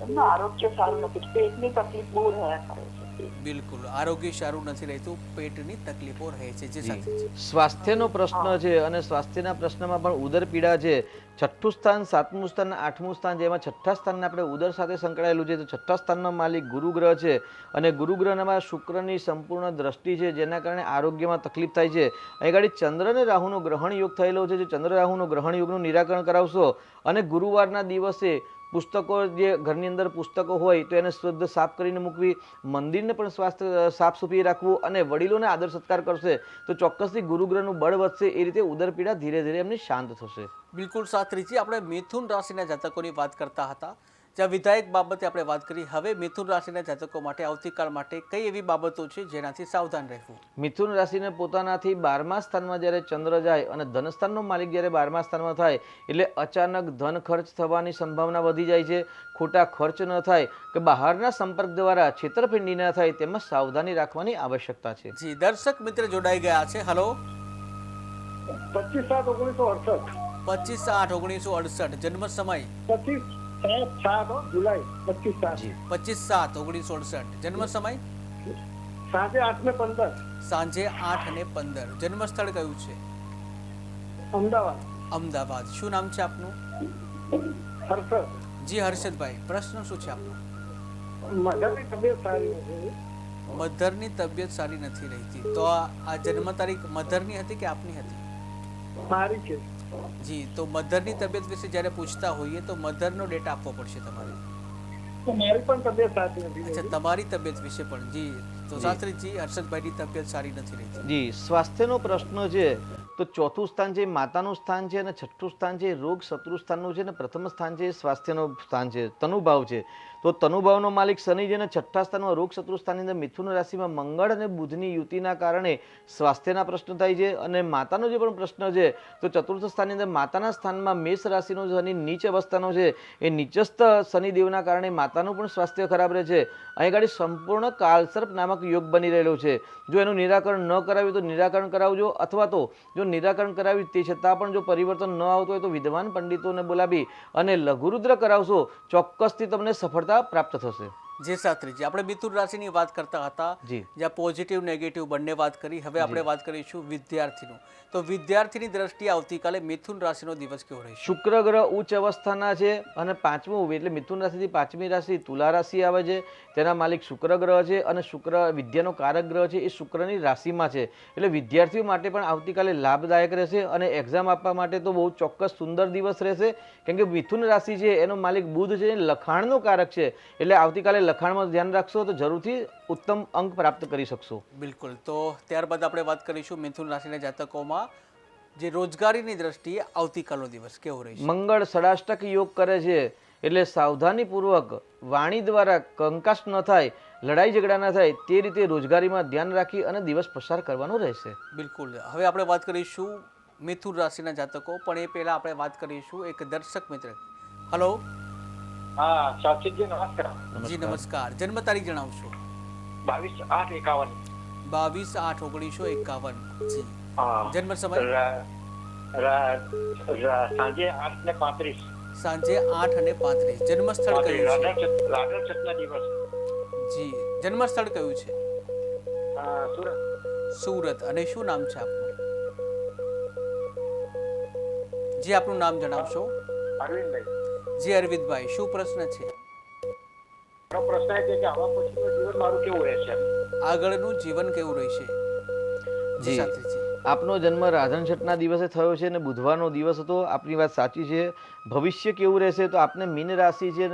એમનું આરોગ્ય સારું નથી, પેટની તકલીફ બહુ રહ્યા કરે છે. બિલકુલ આરોગ્ય સારું નથી રહેતું, પેટની તકલીફો રહે છે. જે જી સાથે સ્વાસ્થ્યનો પ્રશ્ન છે અને સ્વાસ્થ્યના પ્રશ્નમાં પણ ઉદર પીડા છે. છઠ્ઠું સ્થાન, સાતમું સ્થાન, આઠમું સ્થાન, જેમાં છઠ્ઠા સ્થાનને આપણે ઉદર સાથે સંકળાયેલું છે. તો છઠ્ઠા સ્થાનનો માલિક ગુરુ ગ્રહ છે અને ગુરુ ગ્રહમાં શુક્રની સંપૂર્ણ દ્રષ્ટિ છે, જેના કારણે આરોગ્યમાં તકલીફ થાય છે. અહીં ગાડી ચંદ્ર અને રાહુનો ગ્રહણ યોગ થયેલો છે. જે ચંદ્ર રાહુનો ગ્રહણ યોગનું નિરાકરણ કરાવશો અને ગુરુવારના દિવસે પુસ્તકો, જે ઘરની અંદર પુસ્તકો હોય તો એને શુદ્ધ સાફ કરીને મૂકવી, મંદિરને પણ સ્વાસ્થ્ય સાફ સુફી રાખવું અને વડીલોને આદર સત્કાર કરશે તો ચોક્કસથી ગુરુગ્રહનું બળ વધશે. એ રીતે ઉદરપીડા ધીરે ધીરે એમની શાંત થશે. બિલકુલ શાસ્ત્રીજી, આપણે મિથુન રાશિના જાતકોની વાત કરતા હતા, જ્યાં વિધાયક બાબતે આપણે વાત કરી. હવે મિથુન રાશિના જાતકો માટે આવતીકાલ માટે કઈ એવી બાબતો છે જેનાથી સાવધાન રહેવું? મિથુન રાશિને પોતાનાથી 12મા સ્થાનમાં જ્યારે ચંદ્ર જાય અને ધનસ્થાનનો માલિક જ્યારે 12મા સ્થાનમાં થાય એટલે અચાનક ધન ખર્ચ થવાની સંભાવના વધી જાય છે. ખોટા ખર્ચ ન થાય કે બહારના સંપર્ક દ્વારા છેતરપિંડી ન થાય, તેમાં સાવધાની રાખવાની આવશ્યકતા છે. જી, દર્શક મિત્ર જોડાઈ ગયા છે. હલો, 25/7/1968. 25/8/1968. જન્મ સમય 25/7 જુલાઈ 25/7. 25/7/1968. જન્મ સમય સાંજે 8:15 સાંજે 8:15. જન્મ સ્થળ કયું છે? અમદાવાદ. અમદાવાદ. શું નામ છે આપનું? હર્ષદ. જી હર્ષદભાઈ, પ્રશ્ન શું છે આપનો? મધરની તબિયત સારી નથી. મધરની તબિયત સારી નથી રહેતી. તો આ જન્મ તારીખ મધરની હતી કે આપની હતી? સારી છે. જી, તો મધરની તબિયત વિશે જ્યારે પૂછતા હોઈએ તો મધરનો ડેટા આપવો પડશે તમારે. તો મારી પણ તબિયત સારી નથી. અચ્છા, તમારી તબિયત વિશે પણ. જી, તો શાસ્ત્રીજી, હર્ષદભાઈની તબિયત સારી નથી રહેતી. જી, સ્વાસ્થ્યનો પ્રશ્ન છે તો ચોથું સ્થાન છે માતાનું સ્થાન છે અને છઠ્ઠું સ્થાન છે રોગ શત્રુ સ્થાનનું છે અને પ્રથમ સ્થાન છે સ્વાસ્થ્યનું સ્થાન છે, તનુભાવ છે. તો તનુભાવનો માલિક શનિ છે અને છઠ્ઠા સ્થાનમાં રોગ શત્રુ સ્થાનની અંદર મિથુન રાશિમાં મંગળ અને બુધની યુતિના કારણે સ્વાસ્થ્યના પ્રશ્ન થાય છે. અને માતાનો જે પણ પ્રશ્ન છે તો ચતુર્થ સ્થાનની અંદર માતાના સ્થાનમાં મેષ રાશિનો શનિ નીચ અવસ્થાનો છે. એ નીચસ્થ શનિદેવના કારણે માતાનું પણ સ્વાસ્થ્ય ખરાબ રહે છે. અહીં ગાડી સંપૂર્ણ કાલસર્પ નામક યોગ બની રહેલો છે. જો એનું નિરાકરણ ન કરાવ્યું તો નિરાકરણ કરાવજો, અથવા તો જો નિરાકરણ કરાવ્યું તે છતાં પણ જો પરિવર્તન ન આવતું હોય તો વિદ્વાન પંડિતોને બોલાવી અને લઘુરુદ્ર કરાવશો, ચોક્કસથી તમને સફળતા પ્રાપ્ત થશે. જે શાસ્ત્રીજી, આપણે મિથુન રાશિની વાત કરતા હતા, જી. જ્યાં પોઝિટિવ નેગેટિવ બંને વાત કરી. હવે આપણે વાત કરીશું વિદ્યાર્થીનું. તો વિદ્યાર્થીની દ્રષ્ટિએ આવતીકાલે મિથુન રાશિનો દિવસ કેવો રહેશે? શુક્ર ગ્રહ ઉચ્ચ અવસ્થાના છે અને પાંચમું એટલે મિથુન રાશિથી પાંચમી રાશિ તુલા રાશિ આવે છે. તેના માલિક શુક્ર ગ્રહ છે અને શુક્ર વિદ્યાનો કારક ગ્રહ છે. એ શુક્રની રાશિમાં છે એટલે વિદ્યાર્થીઓ માટે પણ આવતીકાલે લાભદાયક રહેશે અને એક્ઝામ આપવા માટે તો બહુ ચોક્કસ સુંદર દિવસ રહેશે. કેમ કે મિથુન રાશિ છે એનો માલિક બુધ છે, લખાણનો કારક છે. એટલે આવતીકાલે લખાણમાં ધ્યાન રાખશો તો જરૂરથી ઉત્તમ અંક પ્રાપ્ત કરી શકશો. બિલકુલ. તો ત્યારબાદ આપણે વાત કરીશું મિથુન રાશિના જાતકોમાં જે રોજગારીની દ્રષ્ટિએ આવતીકાલનો દિવસ કેવો રહેશે? મંગળ ષડાષ્ટક યોગ કરે છે એટલે સાવધાનીપૂર્વક વાણી દ્વારા કંકાસ ન થાય, લડાઈ ઝઘડા ન થાય તે રીતે રોજગારીમાં ધ્યાન રાખી અને દિવસ પસાર કરવાનો રહેશે. બિલકુલ. હવે આપણે વાત કરીશું મિથુન રાશિના જાતકો, પણ એ પહેલા આપણે વાત કરીશું એક દર્શક મિત્ર. હલો. હા, સાક્ષીજી નમસ્કાર. જી નમસ્કાર. જન્મ તારીખ જણાવશો? 22/8/51. 22/8/1951. જી. હા. જન્મ સમય સાંજે 8:35. સાંજે 8:35. જન્મ સ્થળ કયું છે? રાધર છઠના દિવસ. જી. જન્મ સ્થળ કયું છે? સુરત. સુરત. અને શું નામ છે આપનું? જી, આપનું નામ જણાવશો? અરવિંદભાઈ. જી અરવિંદભાઈ, શું પ્રશ્ન છે? મારો પ્રશ્ન એ છે કે આવા પછીનું જીવન મારું કેવું રહેશે? આગળનું જીવન કેવું રહેશે? જી. શાસ્ત્રીજી. આપનો જન્મ રાધન છઠના દિવસે થયો છે અને બુધવારનો દિવસ હતો. આપની વાત સાચી છે. ભવિષ્ય કેવું રહેશે તો આપને મીન રાશિ છે,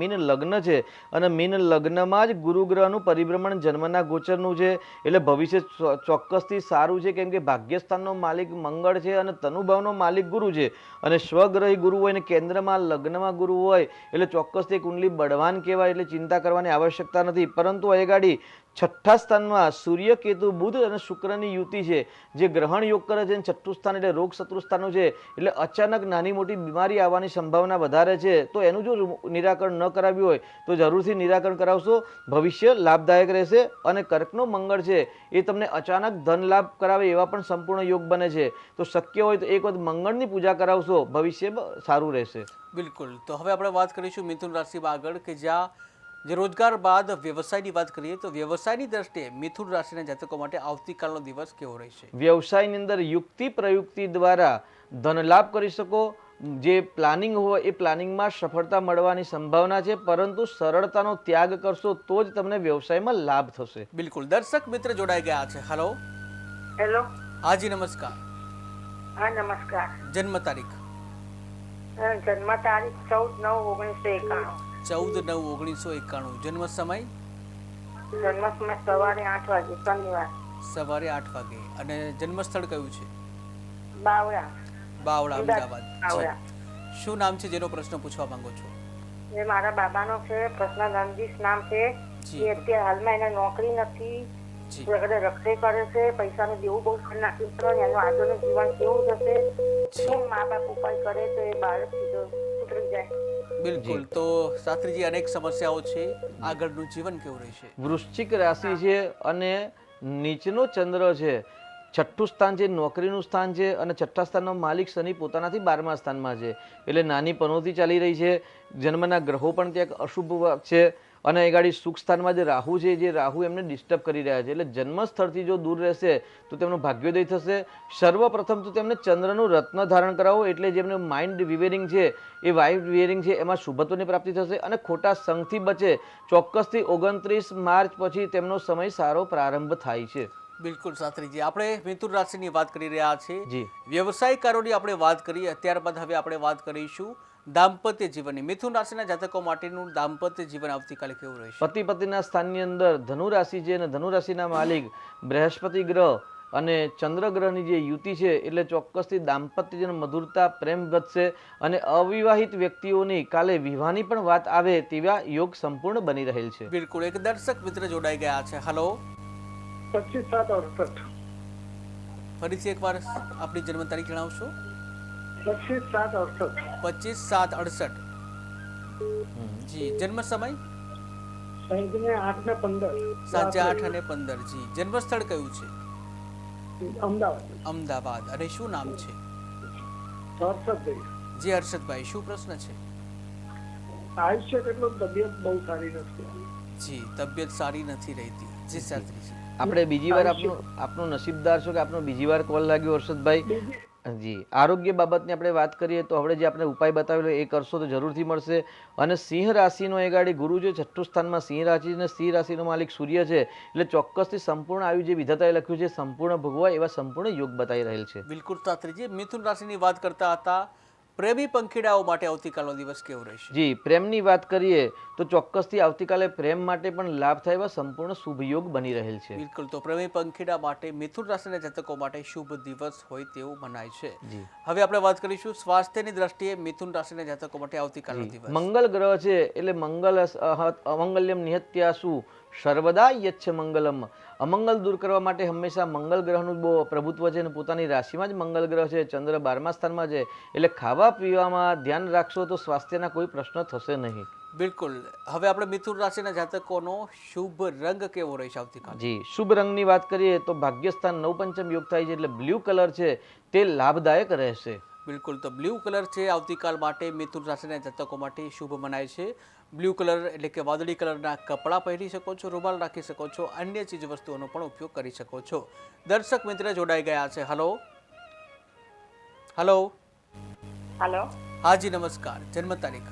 મીન લગ્ન છે અને મીન લગ્નમાં જ ગુરુ ગ્રહનું પરિભ્રમણ જન્મના ગોચરનું છે. એટલે ભવિષ્ય ચોક્કસથી સારું છે. કેમ કે ભાગ્યસ્થાનનો માલિક મંગળ છે અને તનુભાવનો માલિક ગુરુ છે અને સ્વગ્રહી ગુરુ હોય અને કેન્દ્રમાં લગ્નમાં ગુરુ હોય એટલે ચોક્કસથી કુંડલી બળવાન કહેવાય. એટલે ચિંતા કરવાની આવશ્યકતા નથી. પરંતુ એ ગાડી છઠ્ઠા સ્થાનમાં સૂર્ય, કેતુ, બુધ અને શુક્રની યુતિ છે, જે ગ્રહણ યોગ કરે છે. છઠ્ઠું સ્થાન એટલે રોગ શત્રુ સ્થાનનું છે. એટલે અચાનક નાની મોટી બીમારી આવવાની સંભાવના વધારે છે. તો એનું જો નિરાકરણ ન કરાવ્યું હોય તો જરૂરથી નિરાકરણ કરાવશો. ભવિષ્ય લાભદાયક રહેશે. અને કર્કનો મંગળ છે એ તમને અચાનક ધન લાભ કરાવે એવા પણ સંપૂર્ણ યોગ બને છે. તો શક્ય હોય તો એક વખત મંગળની પૂજા કરાવશો, ભવિષ્ય સારું રહેશે. બિલકુલ. તો હવે આપણે વાત કરીશું મિથુન રાશિમાં આગળ, કે જ્યાં જે રોજગાર બાદ વ્યવસાયની વાત કરીએ તો વ્યવસાયની દ્રષ્ટિએ મિથુન રાશિના જાતકો માટે આવતીકાલનો દિવસ કેવો રહેશે? વ્યવસાયની અંદર યુક્તિ પ્રયુક્તિ દ્વારા ધન લાભ કરી શકો. જે પ્લાનિંગ હોય એ પ્લાનિંગમાં સફળતા મળવાની સંભાવના છે, પરંતુ સરળતાનો ત્યાગ કરશો તો જ તમને વ્યવસાયમાં લાભ થશે. બિલકુલ. દર્શક મિત્ર જોડાઈ ગયા છે. હલો. હેલો. હાજી નમસ્કાર. હા નમસ્કાર. જન્મ તારીખ? જન્મ તારીખ 14/9/1991. 14/9/1991. જન્મ સમય? જન્મ સમય સવારે 8 વાગે, શનિવાર. સવારે 8 વાગે. અને જન્મ સ્થળ કયું છે? બાવળા. બાવળા, અમદાવાદ. બાવળા. શું નામ છે જેનો પ્રશ્ન પૂછવા માંગો છો? એ મારા બાબાનો છે, પ્રશ્ન રણજીત નામ છે. જી. એ અત્યારે હાલમાં એને નોકરી નથી, જી. રખડે કરે છે, પૈસાનું દેવું બહુ કરી નાખ્યું છે, એનું આગળનું જીવન કેવું થશે? શું મા બાપ ઉપાય કરે તો એ બાળક સુધરી જાય? બિલકુલ. તો શાસ્ત્રીજી, અનેક સમસ્યાઓ છે, આગળનું જીવન કેવું રહેશે? વૃશ્ચિક રાશિ છે અને નીચનો ચંદ્ર છે. છઠ્ઠું સ્થાન છે, નોકરીનું સ્થાન છે, અને છઠ્ઠા સ્થાનનો માલિક શનિ પોતાનાથી 12મા સ્થાનમાં છે. એટલે નાની પનોતી ચાલી રહી છે. જન્મના ગ્રહો પણ ક્યાંક અશુભ છે, અને એ ગાડી સુખ સ્થાનમાં જે રાહુ છે, જે રાહુ એમને ડિસ્ટર્બ કરી રહ્યા છે. એટલે જન્મ સ્થળથી જો દૂર રહેશે તો તેમનો ભાગ્યોદય થશે. સર્વપ્રથમ તો તેમને ચંદ્રનું રત્ન ધારણ કરાવો, એટલે જેમને માઇન્ડ વિવેરિંગ છે, એ વાઇફ વિવેરિંગ છે, એમાં શુભત્વની પ્રાપ્તિ થશે. અને ખોટા સંઘથી બચે. ચોક્કસથી 29 માર્ચ પછી તેમનો સમય સારો પ્રારંભ થાય છે. બિલકુલ શાસ્ત્રીજી, આપણે મિથુન રાશિની વાત કરી રહ્યા છીએ. જી. વ્યવસાયકારોની આપણે વાત કરી. ત્યારબાદ હવે આપણે વાત કરીશું દાંપત્ય જીવનની. મિથુન રાશિના જાતકો માટેનું દાંપત્ય જીવન આવતીકાલે કેવું રહેશે? પતિ પત્નીના સ્થાનની અંદર ધનુ રાશિ છે, અને ધનુ રાશિના માલિક બૃહસ્પતિ ગ્રહ અને ચંદ્ર ગ્રહની જે યુતિ છે, એટલે ચોક્કસથી દાંપત્ય મધુરતા, પ્રેમ વધશે. અને અવિવાહિત વ્યક્તિઓની કાલે વિવાહની પણ વાત આવે તેવા યોગ સંપૂર્ણ બની રહેલ છે. બિલકુલ. એક દર્શક મિત્ર જોડાઈ ગયા છે. હલો. 25/7/68. ફરીથી એકવાર આપણી જન્મ તારીખ જણાવશો? 25/7/68. 25/7/68. જી. જન્મ સમય? સાંજને 8:15. સાંજે 8:15. જી. જન્મ સ્થળ કયું છે? અમદાવાદ. અમદાવાદ. અને શું નામ છે? હર્ષદભાઈ. જી હર્ષદભાઈ, શું પ્રશ્ન છે? આયુષ્ય કેટલું? તબિયત બહુ સારી નથી. જી. તબિયત સારી નથી રહેતી. જી શાસ્ત્રીજી. આપણે બીજી વાર આપનો નસીબદાર છો કે આપનો બીજી વાર કોલ લાગ્યો હર્ષદભાઈ. જી. આરોગ્ય બાબતની આપણે વાત કરીએ તો હવે જે આપણે ઉપાય બતાવેલો એ કરશો તો જરૂરથી મળશે. અને સિંહ રાશિનો એ ગાડી ગુરુ છે, છઠ્ઠું સ્થાનમાં સિંહ રાશિ, અને સિંહ રાશિનો માલિક સૂર્ય છે. એટલે ચોક્કસથી સંપૂર્ણ આયુ જે વિધાતાએ લખ્યું છે સંપૂર્ણ ભોગવા એવા સંપૂર્ણ યોગ બતાવી રહેલ છે. બિલકુલ શાસ્ત્રીજી. મિથુન રાશિની વાત કરતા હતા. પ્રેમી પંખીડાઓ માટે આવતીકાલનો દિવસ કેવો રહેશે? જી. પ્રેમની વાત કરીએ તો ચોક્કસથી આવતીકાલે પ્રેમ માટે પણ લાભ થાય એવા સંપૂર્ણ શુભ યોગ બની રહેલ છે. બિલકુલ. તો પ્રેમી પંખીડા માટે, મિથુન રાશિના જાતકો માટે શુભ દિવસ હોય તેવું મનાય છે. જી. હવે આપણે વાત કરીશું સ્વાસ્થ્યની દ્રષ્ટિએ મિથુન રાશિના જાતકો માટે આવતીકાલનો દિવસ. મંગલ ગ્રહ છે, એટલે મંગલ અમંગલ્યમ નિહત્યાસુ સર્વદા યચ્છ મંગલમ. અમંગલ દૂર કરવા માટે હંમેશા મંગલ ગ્રહનું બહુ પ્રભુત્વ છે, અને પોતાની રાશિમાં જ મંગલ ગ્રહ છે. ચંદ્ર 12મા સ્થાનમાં છે. એટલે ખાવા પીવામાં ધ્યાન રાખશો તો સ્વાસ્થ્યના કોઈ પ્રશ્ન થશે નહીં. બિલકુલ. હવે આપણે મિથુન રાશિના જાતકોનો શુભ રંગ કેવો રહેશે આવતીકાલે? જી. શુભ રંગની વાત કરીએ તો ભાગ્યસ્થાન 9 યોગ થાય છે, એટલે બ્લુ કલર છે તે લાભદાયક રહેશે. બિલકુલ. તો બ્લુ કલર છે આવતીકાલ માટે મિથુન રાશિના જાતકો માટે શુભ મનાય છે. બ્લુ કલર એટલે કે વાદળી કલરના કપડાં પહેરી શકો છો, રૂમાલ રાખી શકો છો, અન્ય ચીજ વસ્તુઓનો પણ ઉપયોગ કરી શકો છો. દર્શક મિત્ર જોડાઈ ગયા છે. હલો. હલો. હેલો. હાજી નમસ્કાર. જન્મ તારીખ?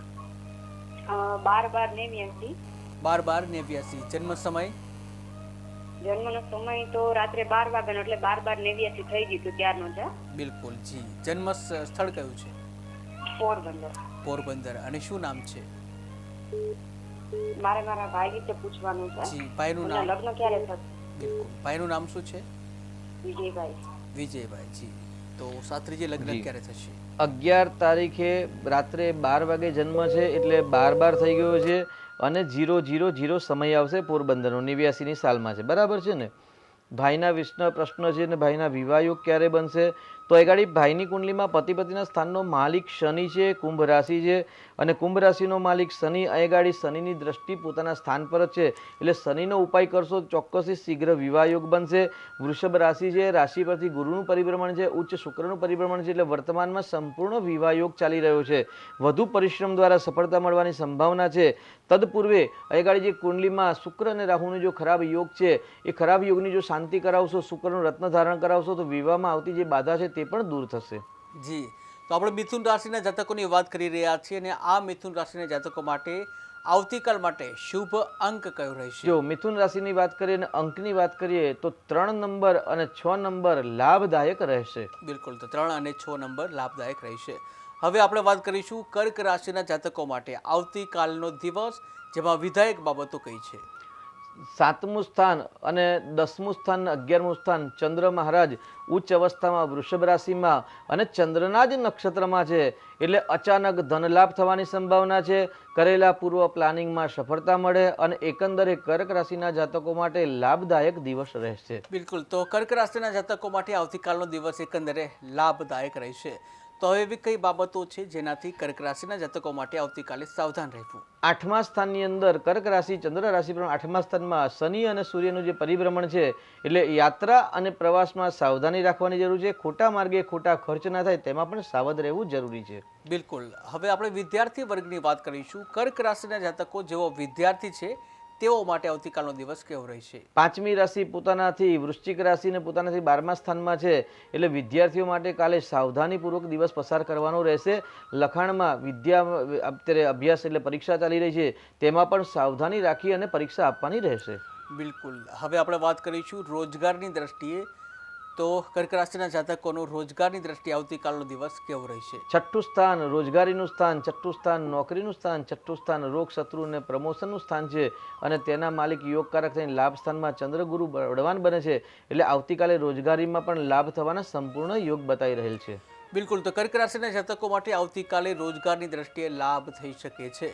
12/12/89. 12/12/89. જન્મ સમય? જન્મનો સમય તો રાત્રે 12 વાગ્યાનો, એટલે 12/12/89 થઈ ગયું હતું ત્યારનો છે. બિલકુલ. જી. જન્મ સ્થળ કયું છે? પોરબંદર. પોરબંદર. અને શું નામ છે? મારા ભાઈ વિશે પૂછવાનું છે. જી. ભાઈનું એના નામ? લગ્ન ક્યારે થશે? બિલકુલ. ભાઈનું નામ શું છે? વિજયભાઈ. વિજયભાઈ. જી. તો શાસ્ત્રીજી, લગ્ન જી. ક્યારે થશે? 11 તારીખે રાત્રે 12 વાગે જન્મ છે, એટલે 12/12 થઈ ગયો છે. અને 0:00 સમય આવશે પોરબંદરનો, 89ની સાલમાં છે. બરાબર છે ને? ભાઈના વિષ્ણુ પ્રશ્ન છે, અને ભાઈના વિવાહ યોગ ક્યારે બનશે તો એ ગાડી ભાઈની કુંડલીમાં પતિ પતિના સ્થાનનો માલિક શનિ છે, કુંભ રાશિ છે, અને કુંભ રાશિનો માલિક શનિ એ ગાડી શનિની દ્રષ્ટિ પોતાના સ્થાન પર જ છે, એટલે શનિનો ઉપાય કરશો ચોક્કસથી શીઘ્ર વિવાહ યોગ બનશે. વૃષભ રાશિ છે, રાશિ પરથી ગુરુનું પરિભ્રમણ છે, ઉચ્ચ શુક્રનું પરિભ્રમણ છે, એટલે વર્તમાનમાં સંપૂર્ણ વિવાહ યોગ ચાલી રહ્યો છે. વધુ પરિશ્રમ દ્વારા સફળતા મળવાની સંભાવના છે. તદપૂર્વે એ ગાડી જે કુંડલીમાં શુક્ર અને રાહુનો જો ખરાબ યોગ છે, એ ખરાબ યોગની જો શાંતિ કરાવશો, શુક્રનું રત્ન ધારણ કરાવશો, તો વિવાહમાં આવતી જે બાધા છે તે પણ દૂર થશે. જી, તો આપણે મિથુન રાશિના જાતકોની વાત કરી રહ્યા છીએ અને આ મિથુન રાશિના જાતકો માટે આવતીકાલ માટે શુભ અંક કયો રહેશે? જો મિથુન રાશિની વાત કરીએ અને અંકની વાત કરીએ તો 3 નંબર અને 6 નંબર લાભદાયક રહેશે. બિલકુલ, તો 3 અને 6 નંબર લાભદાયક રહેશે. હવે આપણે વાત કરીશું કર્ક રાશિના જાતકો માટે આવતીકાલનો દિવસ, જેમાં વિધાયક બાબતો કઈ છે? 7મું સ્થાન અને 10મું સ્થાન, 11મું સ્થાન ચંદ્ર મહારાજ ઉચ્ચ અવસ્થામાં વૃષભ રાશિમાં અને ચંદ્રના જ નક્ષત્રમાં છે, એટલે અચાનક ધન લાભ થવાની સંભાવના છે. કરેલા પૂર્વ પ્લાનિંગમાં સફળતા મળે અને એકંદરે કર્ક રાશિના જાતકો માટે લાભદાયક દિવસ રહેશે. બિલકુલ, તો કર્ક રાશિના જાતકો માટે આવતીકાલનો દિવસ એકંદરે લાભદાયક રહેશે. તો હવે એવી કઈ બાબતો છે જેનાથી કર્ક રાશિના જાતકો માટે આવતીકાલે સાવધાન રહેવું? 8મા સ્થાનની અંદર કર્ક રાશિ ચંદ્ર રાશિ પર 8મા સ્થાનમાં શનિ અને સૂર્યનું જે પરિભ્રમણ છે, એટલે યાત્રા અને પ્રવાસમાં સાવધાની રાખવાની જરૂર છે. ખોટા માર્ગે ખોટા ખર્ચ ના થાય તેમાં પણ સાવધ રહેવું જરૂરી છે. બિલકુલ, હવે આપણે વિદ્યાર્થી વર્ગની વાત કરીશું. કર્ક રાશિના જાતકો જેવો વિદ્યાર્થી છે તેઓ માટે આવતીકાલનો દિવસ કેવો રહેશે? 5મી રાશિ પોતાનાથી વૃશ્ચિક રાશિ અને પોતાનાથી 12મા સ્થાનમાં છે, એટલે વિદ્યાર્થીઓ માટે કાલે સાવધાનીપૂર્વક દિવસ પસાર કરવાનો રહેશે. લખાણમાં વિદ્યા અત્યારે અભ્યાસ એટલે પરીક્ષા ચાલી રહી છે, તેમાં પણ સાવધાની રાખી અને પરીક્ષા આપવાની રહેશે. બિલકુલ, હવે આપણે વાત કરીશું રોજગારની દ્રષ્ટિએ. તો કર્ક રાશિના જાતકોનો રોજગારની દ્રષ્ટિએ આવતીકાલનો દિવસ કેવો રહેશે? 6ઠું સ્થાન રોજગારીનું સ્થાન, 6ઠું સ્થાન નોકરીનું સ્થાન, 6ઠું સ્થાન રોગ શત્રુ અને પ્રમોશનનું સ્થાન છે, અને તેના માલિક યોગકારક થઈને લાભ સ્થાનમાં ચંદ્ર ગુરુ બળવાન બને છે, એટલે આવતીકાલે રોજગારીમાં પણ લાભ થવાના સંપૂર્ણ યોગ બતાવી રહેલ છે. બિલકુલ, તો કર્ક રાશિના જાતકો માટે આવતીકાલે રોજગારની દ્રષ્ટિએ લાભ થઈ શકે છે.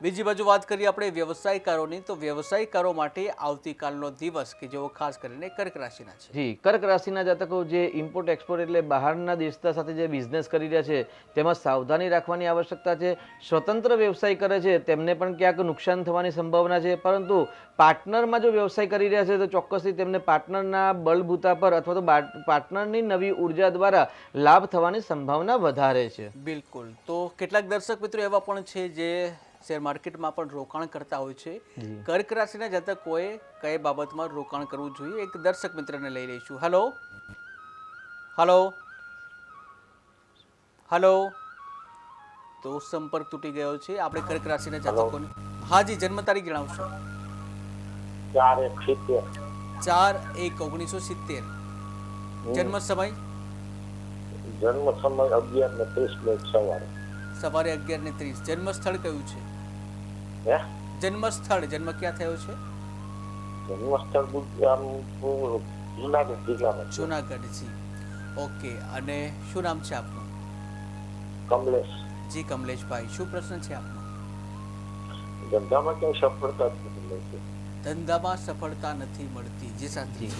બીજી બાજુ વાત કરીએ આપણે વ્યવસાયકારોની, તો વ્યવસાયકારો માટે આવતીકાલનો દિવસ કે જેઓ ખાસ કરીને કર્ક રાશિના છે. જી, કર્ક રાશિના જાતકો જે ઇમ્પોર્ટ એક્સપોર્ટ એટલે બહારના દેશના સાથે જે બિઝનેસ કરી રહ્યા છે, તેમાં સાવધાની રાખવાની આવશ્યકતા છે. સ્વતંત્ર વ્યવસાય કરે છે તેમને પણ ક્યાંક નુકસાન થવાની સંભાવના છે, પરંતુ પાર્ટનરમાં જો વ્યવસાય કરી રહ્યા છે તો ચોક્કસથી તેમને પાર્ટનરના બળબૂતા પર અથવા તો પાર્ટનરની નવી ઉર્જા દ્વારા લાભ થવાની સંભાવના વધારે છે. બિલકુલ, તો કેટલાક દર્શક મિત્રો એવા પણ છે જે શેર માર્કેટમાં પણ રોકાણ કરતા હોય છે. કર્ક રાશિના જાતકોએ કઈ બાબતમાં રોકાણ કરવું જોઈએ? એક દર્શક મિત્રને લઈ લઈશું. હેલો હેલો હેલો તો સંપર્ક તૂટી ગયો છે. આપણે કર્ક રાશિના જાતકોને હાજી જન્મ તારીખ જણાવશો? 4/1/1970. જન્મ સમય? જન્મ સમય 11:30 સવારે. સવારે 11:30. જન્મ સ્થળ કયું છે? જન્મ સ્થળ, જન્મ ક્યાં થયો છે? જન્મ સ્થળ જુનાગઢ જિલ્લામાં. જુનાગઢ. જી, ઓકે. અને શું નામ છે આપનું? કમલેશ. જી કમલેશભાઈ, શું પ્રશ્ન છે આપનો? ધંધામાં ક્યાંય સફળતા જ નથી મળતી. ધંધામાં સફળતા નથી મળતી. જી સાથી.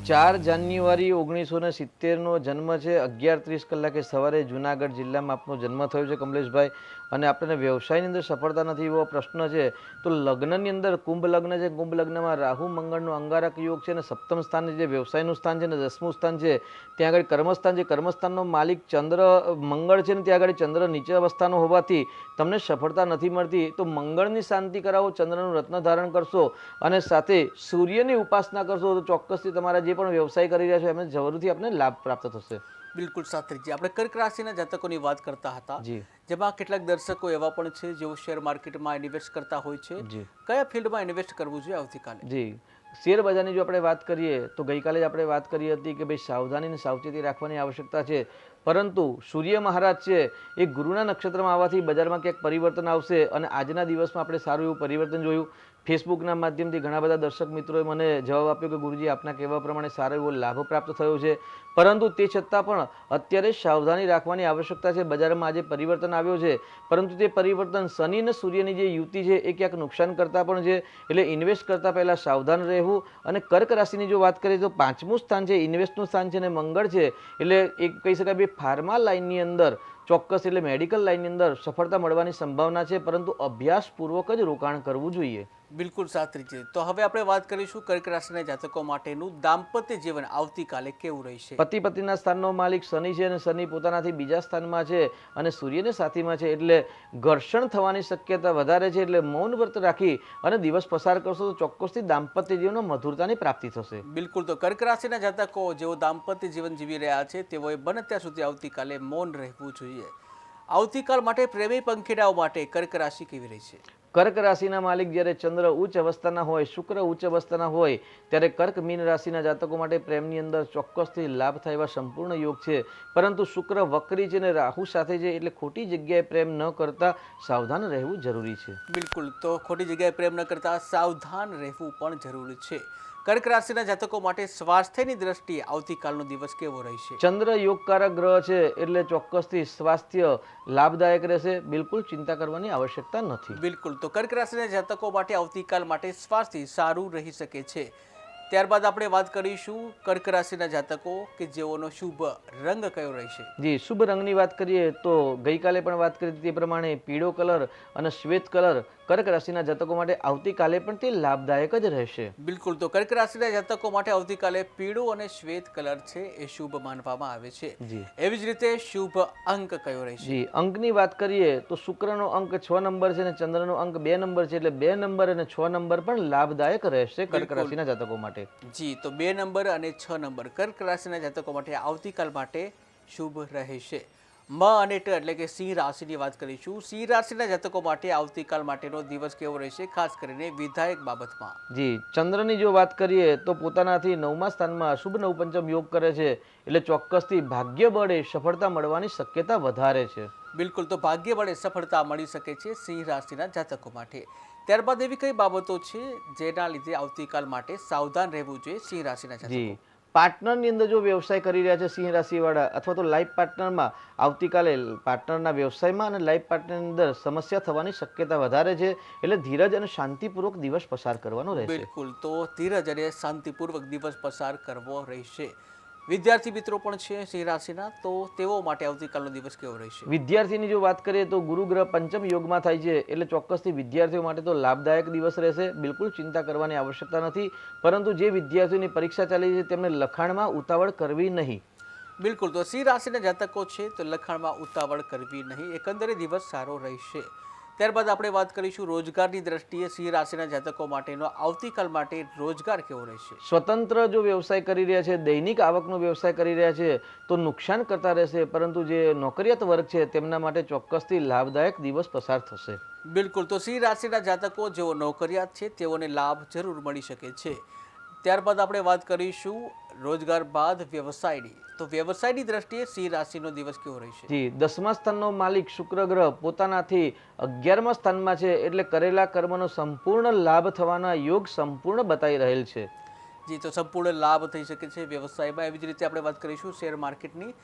4 જાન્યુઆરી 1970નો જન્મ છે. 11:30 કલાકે સવારે જુનાગઢ જિલ્લામાં આપનો જન્મ થયો છે કમલેશભાઈ. અને આપણને વ્યવસાયની અંદર સફળતા નથી એવો પ્રશ્ન છે, તો લગ્નની અંદર કુંભ લગ્ન છે. કુંભ લગ્નમાં રાહુ મંગળનો અંગારક યોગ છે, અને 7મ સ્થાન જે વ્યવસાયનું સ્થાન છે, અને 10મું સ્થાન છે ત્યાં આગળ કર્મસ્થાન છે. કર્મસ્થાનનો માલિક ચંદ્ર મંગળ છે, ને ત્યાં આગળ ચંદ્ર નીચે અવસ્થાનો હોવાથી તમને સફળતા નથી મળતી. તો મંગળની શાંતિ કરાવો, ચંદ્રનું રત્ન ધારણ કરશો અને સાથે સૂર્યની ઉપાસના કરશો, તો ચોક્કસથી તમારા જે પણ વ્યવસાય કરી રહ્યા છો એમને જરૂરથી આપને લાભ પ્રાપ્ત થશે. બિલકુલ સાત્વિકજી, આપણે કર્ક રાશિના જાતકોની વાત કરતા હતા, જી, જેમાં કેટલાક દર્શકો એવા પણ છે જેઓ શેર માર્કેટમાં ઇન્વેસ્ટ કરતા હોય છે. જી, કયા ફિલ્ડમાં ઇન્વેસ્ટ કરવું જોઈએ આવતીકાલે? જી, શેર બજારની જો આપણે વાત કરીએ તો ગઈકાલે જ આપણે વાત કરી હતી કે ભાઈ સાવધાની અને સાવચેતી રાખવાની આવશ્યકતા છે, પરંતુ સૂર્ય મહારાજ છે એ ગુરુના નક્ષત્રમાં આવવાથી બજારમાં ક્યાંક પરિવર્તન આવશે, અને આજના દિવસમાં આપણે સારું એવું પરિવર્તન જોયું. ફેસબુકના માધ્યમથી ઘણા બધા દર્શક મિત્રોએ મને જવાબ આપ્યો કે ગુરુજી આપના કહેવા પ્રમાણે સારો એવો લાભ પ્રાપ્ત થયો છે, પરંતુ તે છતાં પણ અત્યારે સાવધાની રાખવાની આવશ્યકતા છે. બજારમાં આજે પરિવર્તન આવ્યો છે, પરંતુ તે પરિવર્તન શનિ અને સૂર્યની જે યુતિ છે એ ક્યાંક નુકસાન કરતા પણ છે. એટલે ઇન્વેસ્ટ કરતા પહેલા સાવધાન રહેવું. અને કર્ક રાશિની જો વાત કરીએ તો 5મું સ્થાન છે, ઇન્વેસ્ટનું સ્થાન છે અને મંગળ છે. એટલે એક કહી શકાય બે ફાર્મા લાઇનની અંદર ચોક્કસ એટલે મેડિકલ લાઇનની અંદર સફળતા મળવાની સંભાવના છે, પરંતુ અભ્યાસપૂર્વક જ રોકાણ કરવું જોઈએ. બિલકુલ સાચી છે. તો હવે આપણે વાત કરીશું કર્ક રાશિના જાતકો માટેનું દાંપત્ય જીવન આવતીકાલે કેવું રહેશે. પતિ પત્નીના સ્થાનનો માલિક શનિ છે અને શનિ પોતાનાથી બીજા સ્થાનમાં છે અને સૂર્યને સાથીમાં છે, એટલે ઘર્ષણ થવાની શક્યતા વધારે છે. એટલે મૌન વ્રત રાખી અને દિવસ પસાર કરશો તો ચોક્કસથી દાંપત્ય જીવનમાં મધુરતાની પ્રાપ્તિ થશે. બિલકુલ. તો કર્ક રાશિના જાતકો જેઓ દાંપત્ય જીવન જીવી રહ્યા છે તેઓએ બને ત્યાં સુધી આવતીકાલે મૌન રહેવું જોઈએ. આવતીકાલ માટે પ્રેમી પંખીડાઓ માટે કર્ક રાશિ કેવી રહી છે. કર્ક રાશિના માલિક જ્યારે ચંદ્ર ઉચ્ચ અવસ્થાના હોય, શુક્ર ઉચ્ચ અવસ્થાના હોય, ત્યારે કર્ક મીન રાશિના જાતકો માટે પ્રેમની અંદર ચોક્કસથી લાભ થાય એવા સંપૂર્ણ યોગ છે. પરંતુ શુક્ર વક્રી છે અને રાહુ સાથે છે, એટલે ખોટી જગ્યાએ પ્રેમ ન કરતા સાવધાન રહેવું જરૂરી છે. બિલકુલ. તો ખોટી જગ્યાએ પ્રેમ ન કરતા સાવધાન રહેવું પણ જરૂરી છે. કર્ક રાશિના જાતકો માટે સ્વાસ્થ્યની દ્રષ્ટિએ આવતીકાલનો દિવસ કેવો રહેશે. ચંદ્ર યોગકારક ગ્રહ છે, એટલે ચોક્કસથી સ્વાસ્થ્ય લાભદાયક રહેશે. બિલકુલ ચિંતા કરવાની આવશ્યકતા નથી. બિલકુલ. તો કર્ક રાશિના જાતકો માટે આવતીકાલ માટે સ્વાસ્થ્ય સારું રહી શકે છે. ત્યારબાદ આપણે વાત કરીશું કર્ક રાશિના જાતકો કે જેઓનો શુભ રંગ કયો રહેશે. જી, શુભ રંગની વાત કરીએ તો ગઈકાલે પણ વાત કરી તે પ્રમાણે પીળો કલર અને શ્વેત કલર કર્ક રાશિના જાતકો માટે આવતીકાલે પણ તે લાભદાયક જ રહેશે. બિલકુલ. તો કર્ક રાશિના જાતકો માટે આવતીકાલે પીળો અને શ્વેત કલર છે એ શુભ માનવામાં આવે છે. જી. એવી જ રીતે શુભ અંક કયો રહેશે. જી, અંકની વાત કરીએ તો શુક્રનો અંક 6 નંબર છે અને ચંદ્રનો અંક 2 નંબર છે, એટલે 2 નંબર અને 6 નંબર પણ લાભદાયક રહેશે કર્ક રાશિના જાતકો માટે. જી. તો 2 નંબર અને 6 નંબર કર્ક રાશિના જાતકો માટે આવતીકાલ માટે શુભ રહેશે. મ અને ટ એટલે કે સિંહ રાશિની વાત કરીશું. સિંહ રાશિના જાતકો માટે આવતીકાલ માટેનો દિવસ કેવો રહેશે, ખાસ કરીને વિધાયક બાબતમાં. જી, ચંદ્રની જો વાત કરીએ તો પોતાનાથી 9મા સ્થાનમાં શુભ નવપંચમ યોગ કરે છે, એટલે ચોક્કસથી ભાગ્ય બળે સફળતા મળવાની શક્યતા વધારે છે. બિલકુલ. તો ભાગ્ય વડે સફળતા મળી શકે છે સિંહ રાશિના જાતકો માટે. ત્યારબાદ એવી કઈ બાબતો છે જેના લીધે આવતીકાલ માટે સાવધાન રહેવું જોઈએ સિંહ રાશિના જાતકો. જી, પાર્ટનરની અંદર જો વ્યવસાય કરી રહ્યા છે સિંહ રાશિવાળા, અથવા તો લાઈફ પાર્ટનરમાં આવતીકાલે પાર્ટનરના વ્યવસાયમાં અને લાઈફ પાર્ટનરની અંદર સમસ્યા થવાની શક્યતા વધારે છે, એટલે ધીરજ અને શાંતિપૂર્વક દિવસ પસાર કરવાનો રહેશે. બિલકુલ. તો ધીરજ અને શાંતિપૂર્વક દિવસ પસાર કરવો રહેશે. વિદ્યાર્થી મિત્રો પણ છે સિંહ રાશિના, તો તેઓ માટે આવતીકાલનો દિવસ કેવો રહેશે. વિદ્યાર્થીની જો વાત કરીએ તો ગુરુ ગ્રહ પંચમ યોગમાં થાય છે, એટલે ચોક્કસથી વિદ્યાર્થીઓ માટે તો લાભદાયક દિવસ રહેશે. બિલકુલ ચિંતા કરવાની આવશ્યકતા નથી, પરંતુ જે વિદ્યાર્થીઓની પરીક્ષા ચાલી છે તેમને લખાણમાં ઉતાવળ કરવી નહીં. બિલકુલ. તો સિંહ રાશિના જાતકો છે તો લખાણમાં ઉતાવળ કરવી નહીં. એકંદરે દિવસ સારો રહેશે. ત્યારબાદ આપણે વાત કરીશું રોજગારની દ્રષ્ટિએ સિંહ રાશિના જાતકો માટેનો આવતીકાલ માટે રોજગાર કેવો રહેશે. સ્વતંત્ર જો વ્યવસાય કરી રહ્યા છે, દૈનિક આવકનો વ્યવસાય કરી રહ્યા છે તો નુકસાન કરતા રહેશે, પરંતુ જે નોકરિયાત વર્ગ છે તેમના માટે ચોક્કસથી લાભદાયક દિવસ પસાર થશે. બિલકુલ. તો સિંહ રાશિના જાતકો જેઓ નોકરિયાત છે તેઓને લાભ જરૂર મળી શકે છે. ત્યારબાદ આપણે વાત કરીશું રોજગાર બાદ વ્યવસાયની. તો વ્યવસાયની દ્રષ્ટિએ સિંહ રાશિનો દિવસ કેવો રહેશે. જી, 10મા સ્થાનનો માલિક શુક્ર ગ્રહ પોતાનાથી 11મા સ્થાનમાં છે, એટલે કરેલા કર્મનો સંપૂર્ણ લાભ થવાના યોગ સંપૂર્ણ બતાવી રહેલ છે. જી. તો સંપૂર્ણ લાભ થઈ શકે છે વ્યવસાયમાં. એવી જ રીતે આપણે વાત કરીશું શેર માર્કેટની.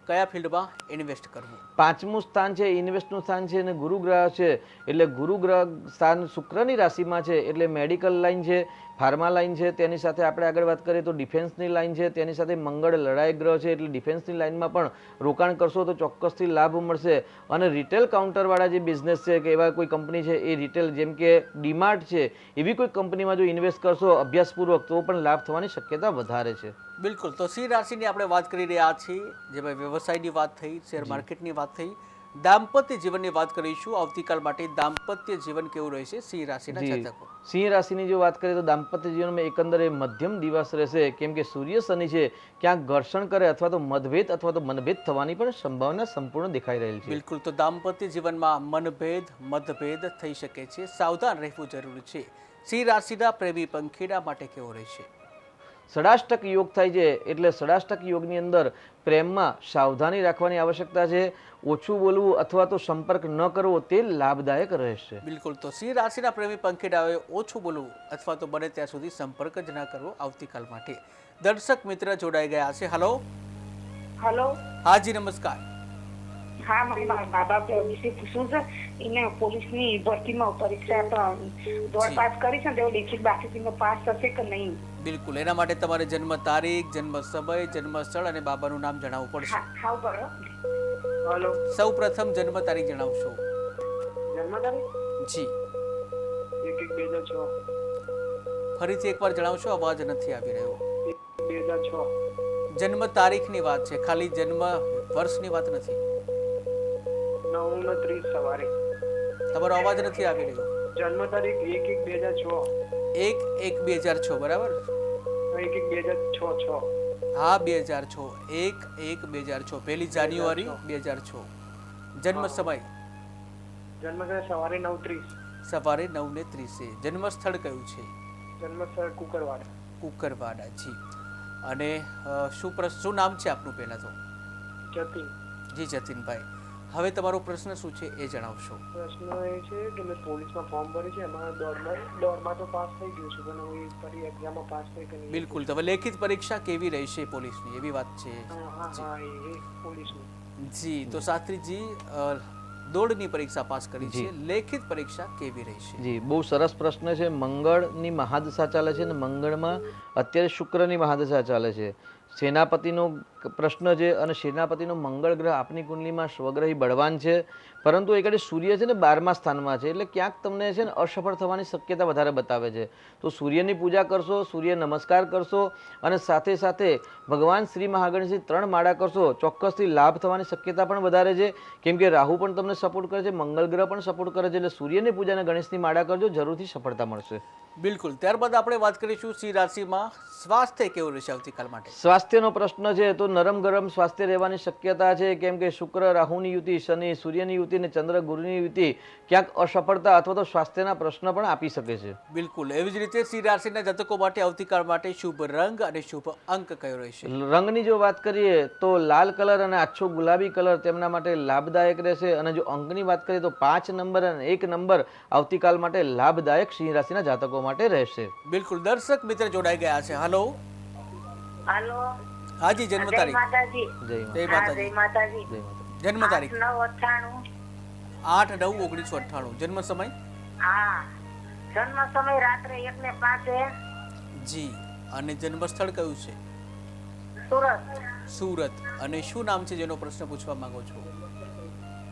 કયા ફિલ્ડમાં ઇન્વેસ્ટ કરવું. 5મું સ્થાન છે ઇન્વેસ્ટનું સ્થાન છે અને ગુરુ ગ્રહ છે, એટલે ગુરુ ગ્રહ સ્થાન શુક્રની રાશિમાં છે, એટલે મેડિકલ લાઇન છે, ફાર્મા લાઇન છે, તેની સાથે આપણે આગળ વાત કરીએ તો ડિફેન્સની લાઇન છે, તેની સાથે મંગળ લડાઈ ગ્રહ છે, એટલે ડિફેન્સની લાઇનમાં પણ રોકાણ કરશો તો ચોક્કસથી લાભ મળશે. અને રિટેલ કાઉન્ટરવાળા જે બિઝનેસ છે કે એવા કોઈ કંપની છે એ રિટેલ જેમ કે ડીમાર્ટ છે એવી કોઈ કંપનીમાં જો ઇન્વેસ્ટ કરશો અભ્યાસપૂર્વક તો પણ લાભ થવાની શક્યતા વધારે છે. બિલકુલ. તો સિંહ રાશિની આપણે વાત કરી રહ્યા છીએ, જેમાં વ્યવસાયની વાત થઈ, શેર માર્કેટની વાત થઈ, દાંપત્ય જીવનની વાત કરીશું. આવતીકાલ માટે દાંપત્ય જીવન કેવું રહેશે સિંહ રાશિના જાતકો. સિંહ રાશિની જો વાત કરીએ તો દાંપત્ય જીવનમાં એકંદરે મધ્યમ દિવસ રહેશે, કેમ કે સૂર્ય શનિ છે ક્યાંક ઘર્ષણ કરે અથવા તો મતભેદ અથવા તો મનભેદ થવાની પણ સંભાવના સંપૂર્ણ દેખાઈ રહેલ છે. બિલકુલ. તો દાંપત્ય જીવનમાં મતભેદ થઈ શકે છે, સાવધાન રહેવું જરૂરી છે. સિંહ રાશિના પ્રેમી પંખીડા માટે કેવો રહેશે. ષડાષ્ટક યોગ થાય છે, એટલે ષડાષ્ટક યોગની અંદર પ્રેમમાં સાવધાની રાખવાની આવશ્યકતા છે. ઓછું બોલવું અથવા તો સંપર્ક ન કરવો તે લાભદાયક રહેશે. બિલકુલ. તો સિંહ રાશિના પ્રેમી પંખીડાઓએ ઓછું બોલવું અથવા તો બને ત્યાં સુધી સંપર્ક જ ના કરવો આવતીકાલ માટે. દર્શક મિત્ર જોડાઈ ગયા છે. હલો. હલો. હાજી નમસ્કાર. હા, મારા બાબા વિશે પૂછવું છે. એને પોલીસની ભરતીમાં પરીક્ષા દોડ પાસ કરી છે, તેઓ લેખિત બાકી પાસ થશે કે નહીં? બિલકુલ. એના માટે તમારે જન્મ તારીખ, જન્મ સમય, જન્મ સ્થળ અને બાબાનું નામ જણાવવું પડશે. હા બરો. હલો, સૌ પ્રથમ જન્મ તારીખ જણાવશો. જન્મ તારીખ જી. 1/1/2006. ફરીથી એકવાર જણાવશો, અવાજ નથી આવી રહ્યો. 2006. જન્મ તારીખની વાત છે, ખાલી જન્મ વર્ષની વાત નથી. 9:30 સવારે. તમારો અવાજ નથી આવી રહ્યો. જન્મ તારીખ 1/1/2006. 1/1/2006 બરાબર? 1/1/2006. હા, 2006. 1/1/2006 પહેલી જાન્યુઆરી 2006. જન્મ સમય જન્મ તારીખ સવારે 9:30. સવારે 9:30. જન્મ સ્થળ કયું છે? જન્મ સ્થળ કુકરવાડા. કુકરવાડા. જી. અને શું નામ છે આપનું પહેલા તો? જતીન. જી જતીનભાઈ, હવે તમારો પ્રશ્ન શું છે એ જણાવશો. પ્રશ્ન એ છે કે મેં પોલીસમાં ફોર્મ ભર્યું છે, એમાં દોડમાં તો પાસ થઈ ગયું છું, પણ હું ફરી એક્ઝામમાં પાસ થઈ કે નહીં? બિલકુલ. તો હવે લેખિત પરીક્ષા કેવી રહેશે પોલીસની, એવી વાત છે. હા, એ પોલીસની. જી. તો શાસ્ત્રીજી દોડની પરીક્ષા પાસ કરી છે, લેખિત પરીક્ષા કેવી રહેશે? જી, બહુ સરસ પ્રશ્ન છે. મંગળની મહાદશા ચાલે છે અને મંગળમાં અત્યારે શુક્રની મહાદશા ચાલે છે. સેનાપતિનો પ્રશ્ન છે અને સેનાપતિનો મંગળ ગ્રહ આપની કુંડલીમાં સ્વગ્રહી બળવાન છે, પરંતુ એ સૂર્ય છે ને 12મા સ્થાનમાં છે, એટલે ક્યાંક તમને છે ને અસફળ થવાની શક્યતા વધારે બતાવે છે. તો સૂર્યની પૂજા કરશો, સૂર્ય નમસ્કાર કરશો અને સાથે સાથે ભગવાન શ્રી મહાગણેશની 3 માળા કરશો, ચોક્કસથી લાભ થવાની શક્યતા પણ વધારે છે. કેમ કે રાહુ પણ તમને સપોર્ટ કરે છે, મંગળ ગ્રહ પણ સપોર્ટ કરે છે, એટલે સૂર્યની પૂજા અને ગણેશની માળા કરજો, જરૂરથી સફળતા મળશે. બિલકુલ. ત્યારબાદ આપણે વાત કરીશું સિંહ રાશિમાં સ્વાસ્થ્ય કેવું રહેશે આવતીકાલ માટે. સ્વાસ્થ્યનો પ્રશ્ન છે તો નરમ ગરમ સ્વાસ્થ્ય રહેવાની શક્યતા છે. કેમ કે શુક્ર રાહુની યુતિ, શનિ સૂર્યની યુતિ અને ચંદ્ર ગુરુની યુતિ ક્યાંક અસફળતા અથવા તો સ્વાસ્થ્યના પ્રશ્ન પણ આપી શકે છે. બિલકુલ. એવી જ રીતે સિંહ રાશિના જાતકો માટે આવતીકાલ માટે શુભ રંગ અને શુભ અંક કયો રહેશે? રંગની જો વાત કરીએ તો લાલ કલર અને આછો ગુલાબી કલર તેમના માટે લાભદાયક રહેશે. અને જો અંકની વાત કરીએ તો 5 નંબર અને 1 નંબર આવતીકાલ માટે લાભદાયક સિંહ રાશિના જાતકો માટે રહેશે. બિલકુલ. દર્શક મિત્ર જોડાઈ ગયા છે. હલો. હાલો. હાજી. જન્મ તારીખ? માતાજી. જય માતાજી. જય માતાજી. માતા. જન્મ તારીખ? 8/9/98. 8/9/1998. જન્મ સમય? હા, જન્મ સમય રાત્રે 1:05. જી. અને જન્મ સ્થળ કયું છે? સુરત. સુરત. અને શું નામ છે જેનો પ્રશ્ન પૂછવા માંગો છો?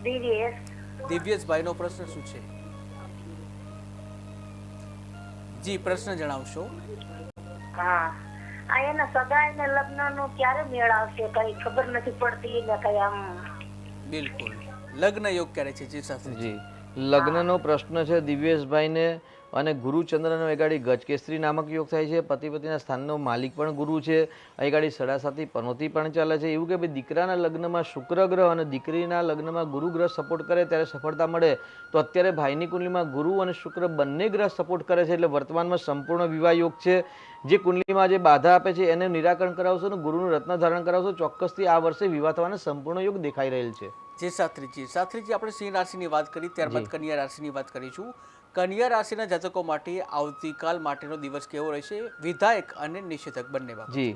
દિવ્યેશ. દિવ્યેશભાઈનો પ્રશ્ન શું છે? જી, પ્રશ્ન જણાવશો. હા, આ એના સગાઈ ને લગ્ન નો ક્યારે મેળ આવશે કઈ ખબર નથી પડતી ને કઈ આમ. બિલકુલ. લગ્ન યોગ ક્યારે છે? જી શાસ્ત્રીજી. જી, લગ્નનો પ્રશ્ન છે દિવ્યેશભાઈને અને ગુરુ ચંદ્રનો એગાડી ગજકેસરી નામક યોગ થાય છે. પતિ પતિના સ્થાનનો માલિક પણ ગુરુ છે. એગાડી સડાસાથી પનોતી પણ ચાલે છે. એવું કે ભાઈ દીકરાના લગ્નમાં શુક્ર ગ્રહ અને દીકરીના લગ્નમાં ગુરુ ગ્રહ સપોર્ટ કરે ત્યારે સફળતા મળે. તો અત્યારે ભાઈની કુંડલીમાં ગુરુ અને શુક્ર બંને ગ્રહ સપોર્ટ કરે છે, એટલે વર્તમાનમાં સંપૂર્ણ વિવાહ યોગ છે. જે કુંડલીમાં જે બાધા આપે છે એને નિરાકરણ કરાવશો અને ગુરુનું રત્ન ધારણ કરાવશો, ચોક્કસથી આ વર્ષે વિવાહ થવાના સંપૂર્ણ યોગ દેખાઈ રહેલ છે. જે શાસ્ત્રીજી. શાસ્ત્રીજી, આપણે સિંહ રાશિની વાત કરી, ત્યારબાદ કન્યા રાશિની વાત કરીશું. કન્યા રાશિના જાતકો માટે આવતીકાલ માટેનો દિવસ કેવો રહેશે? વિધાયક અને નિષેધક બંને બાબત. જી,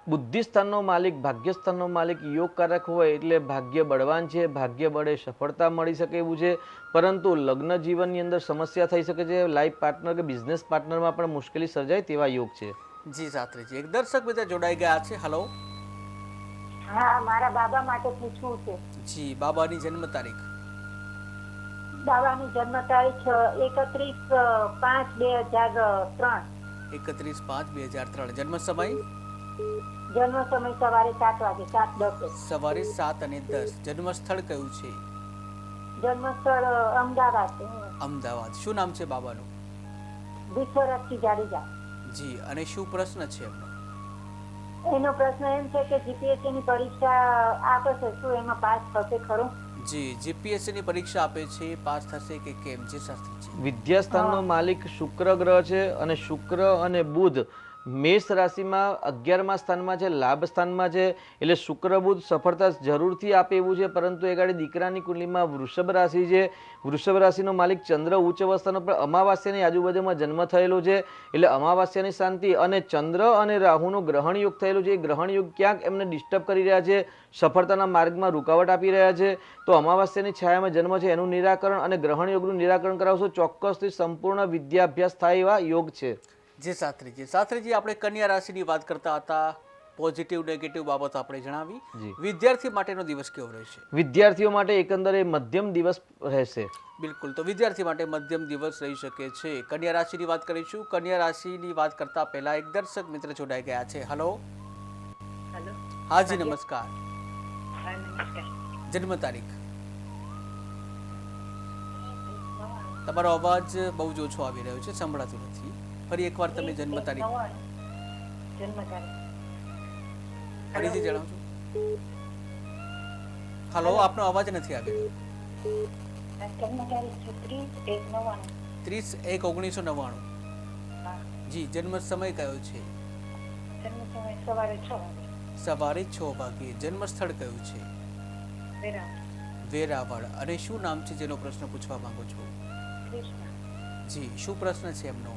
બુદ્ધિ સ્થાનનો માલિક, ભાગ્ય સ્થાનનો માલિક યોગકારક હોય એટલે ભાગ્ય બળવાન છે. ભાગ્ય બળે સફળતા મળી શકે એવું છે, પરંતુ લગ્ન જીવનની અંદર સમસ્યા થઈ શકે છે. લાઈફ પાર્ટનર કે બિઝનેસ પાર્ટનરમાં પણ મુશ્કેલી સર્જાય તેવા યોગ છે. જી શાસ્ત્રીજી. એક દર્શક મિત્ર જોડાઈ ગયા છે. હલો. હા, મારા બાબા માટે પૂછવું છે. જી. બાબાની જન્મ તારીખ? બાબાની જન્મ તારીખ 31/5/2003. 31/5/2003. જન્મ સમય? જન્મ સમય સવારે 7 વાગે, 7:10. સવારે 7 અને 10. જન્મ સ્થળ કયું છે? જન્મ સ્થળ અમદાવાદ. અમદાવાદ. શું નામ છે બાબાનું? વિશ્વરથજી જાડેજા. જી. અને શું પ્રશ્ન છે એમનો? એનો પ્રશ્ન એમ છે કે જીપીએસસી ની પરીક્ષા આપે છે, શું એમાં પાસ થશે ખરું? જી. જીપીએસસી ની પરીક્ષા આપે છે, પાસ થશે કે કેમ? જે શાસ્ત્રીજી. વિદ્યાસ્થાનનો માલિક શુક્ર ગ્રહ છે અને શુક્ર અને બુધ મેષ રાશિમાં 11મા સ્થાનમાં છે, લાભ સ્થાનમાં છે, એટલે શુક્ર બુધ સફળતા જરૂરથી આપે એવું છે. પરંતુ એ ગાડી દીકરાની કુંડલીમાં વૃષભ રાશિ છે. વૃષભ રાશિનો માલિક ચંદ્ર ઉચ્ચ અવસ્થાનો પણ અમાવાસ્યાની આજુબાજુમાં જન્મ થયેલો છે, એટલે અમાવાસ્યાની શાંતિ અને ચંદ્ર અને રાહુનો ગ્રહણ યોગ થયેલો છે. એ ગ્રહણ યોગ ક્યાંક એમને ડિસ્ટર્બ કરી રહ્યા છે, સફળતાના માર્ગમાં રૂકાવટ આપી રહ્યા છે. તો અમાવાસ્યાની છાયામાં જન્મ છે એનું નિરાકરણ અને ગ્રહણ યોગનું નિરાકરણ કરાવશો, ચોક્કસથી સંપૂર્ણ વિદ્યાભ્યાસ થાય એવા યોગ છે. જી શાસ્ત્રીજી આપણે કન્યા રાશિની વાત કરતા હતા. પોઝિટિવ નેગેટિવ બાબતો આપણે જણાવી. વિદ્યાર્થી માટેનો દિવસ કેવો રહેશે? વિદ્યાર્થીઓ માટે એકંદરે મધ્યમ દિવસ રહેશે. બિલકુલ, તો વિદ્યાર્થી માટે મધ્યમ દિવસ રહી શકે છે. કન્યા રાશિની વાત કરીશું. કન્યા રાશિની વાત કરતા પહેલા એક દર્શક મિત્ર જોડાઈ ગયા છે. હલો. હેલો. હાજી નમસ્કાર. હા, નમસ્કાર. જન્મ તારીખ? તમારો અવાજ બહુ જ ઓછો આવી રહ્યો છે, સંભળાતું નથી. ફરી એકવાર તમે જન્મ તારીખ ફરીથી જણાવજો. હલો, આપનો અવાજ નથી આવી રહ્યો. 30/1/1999. જી, જન્મ સમય કયો છે? સવારે 6 વાગે. જન્મ સ્થળ કયું છે? વેરાવળ. અને શું નામ છે જેનો પ્રશ્ન પૂછવા માંગો છો? જી, શું પ્રશ્ન છે એમનો?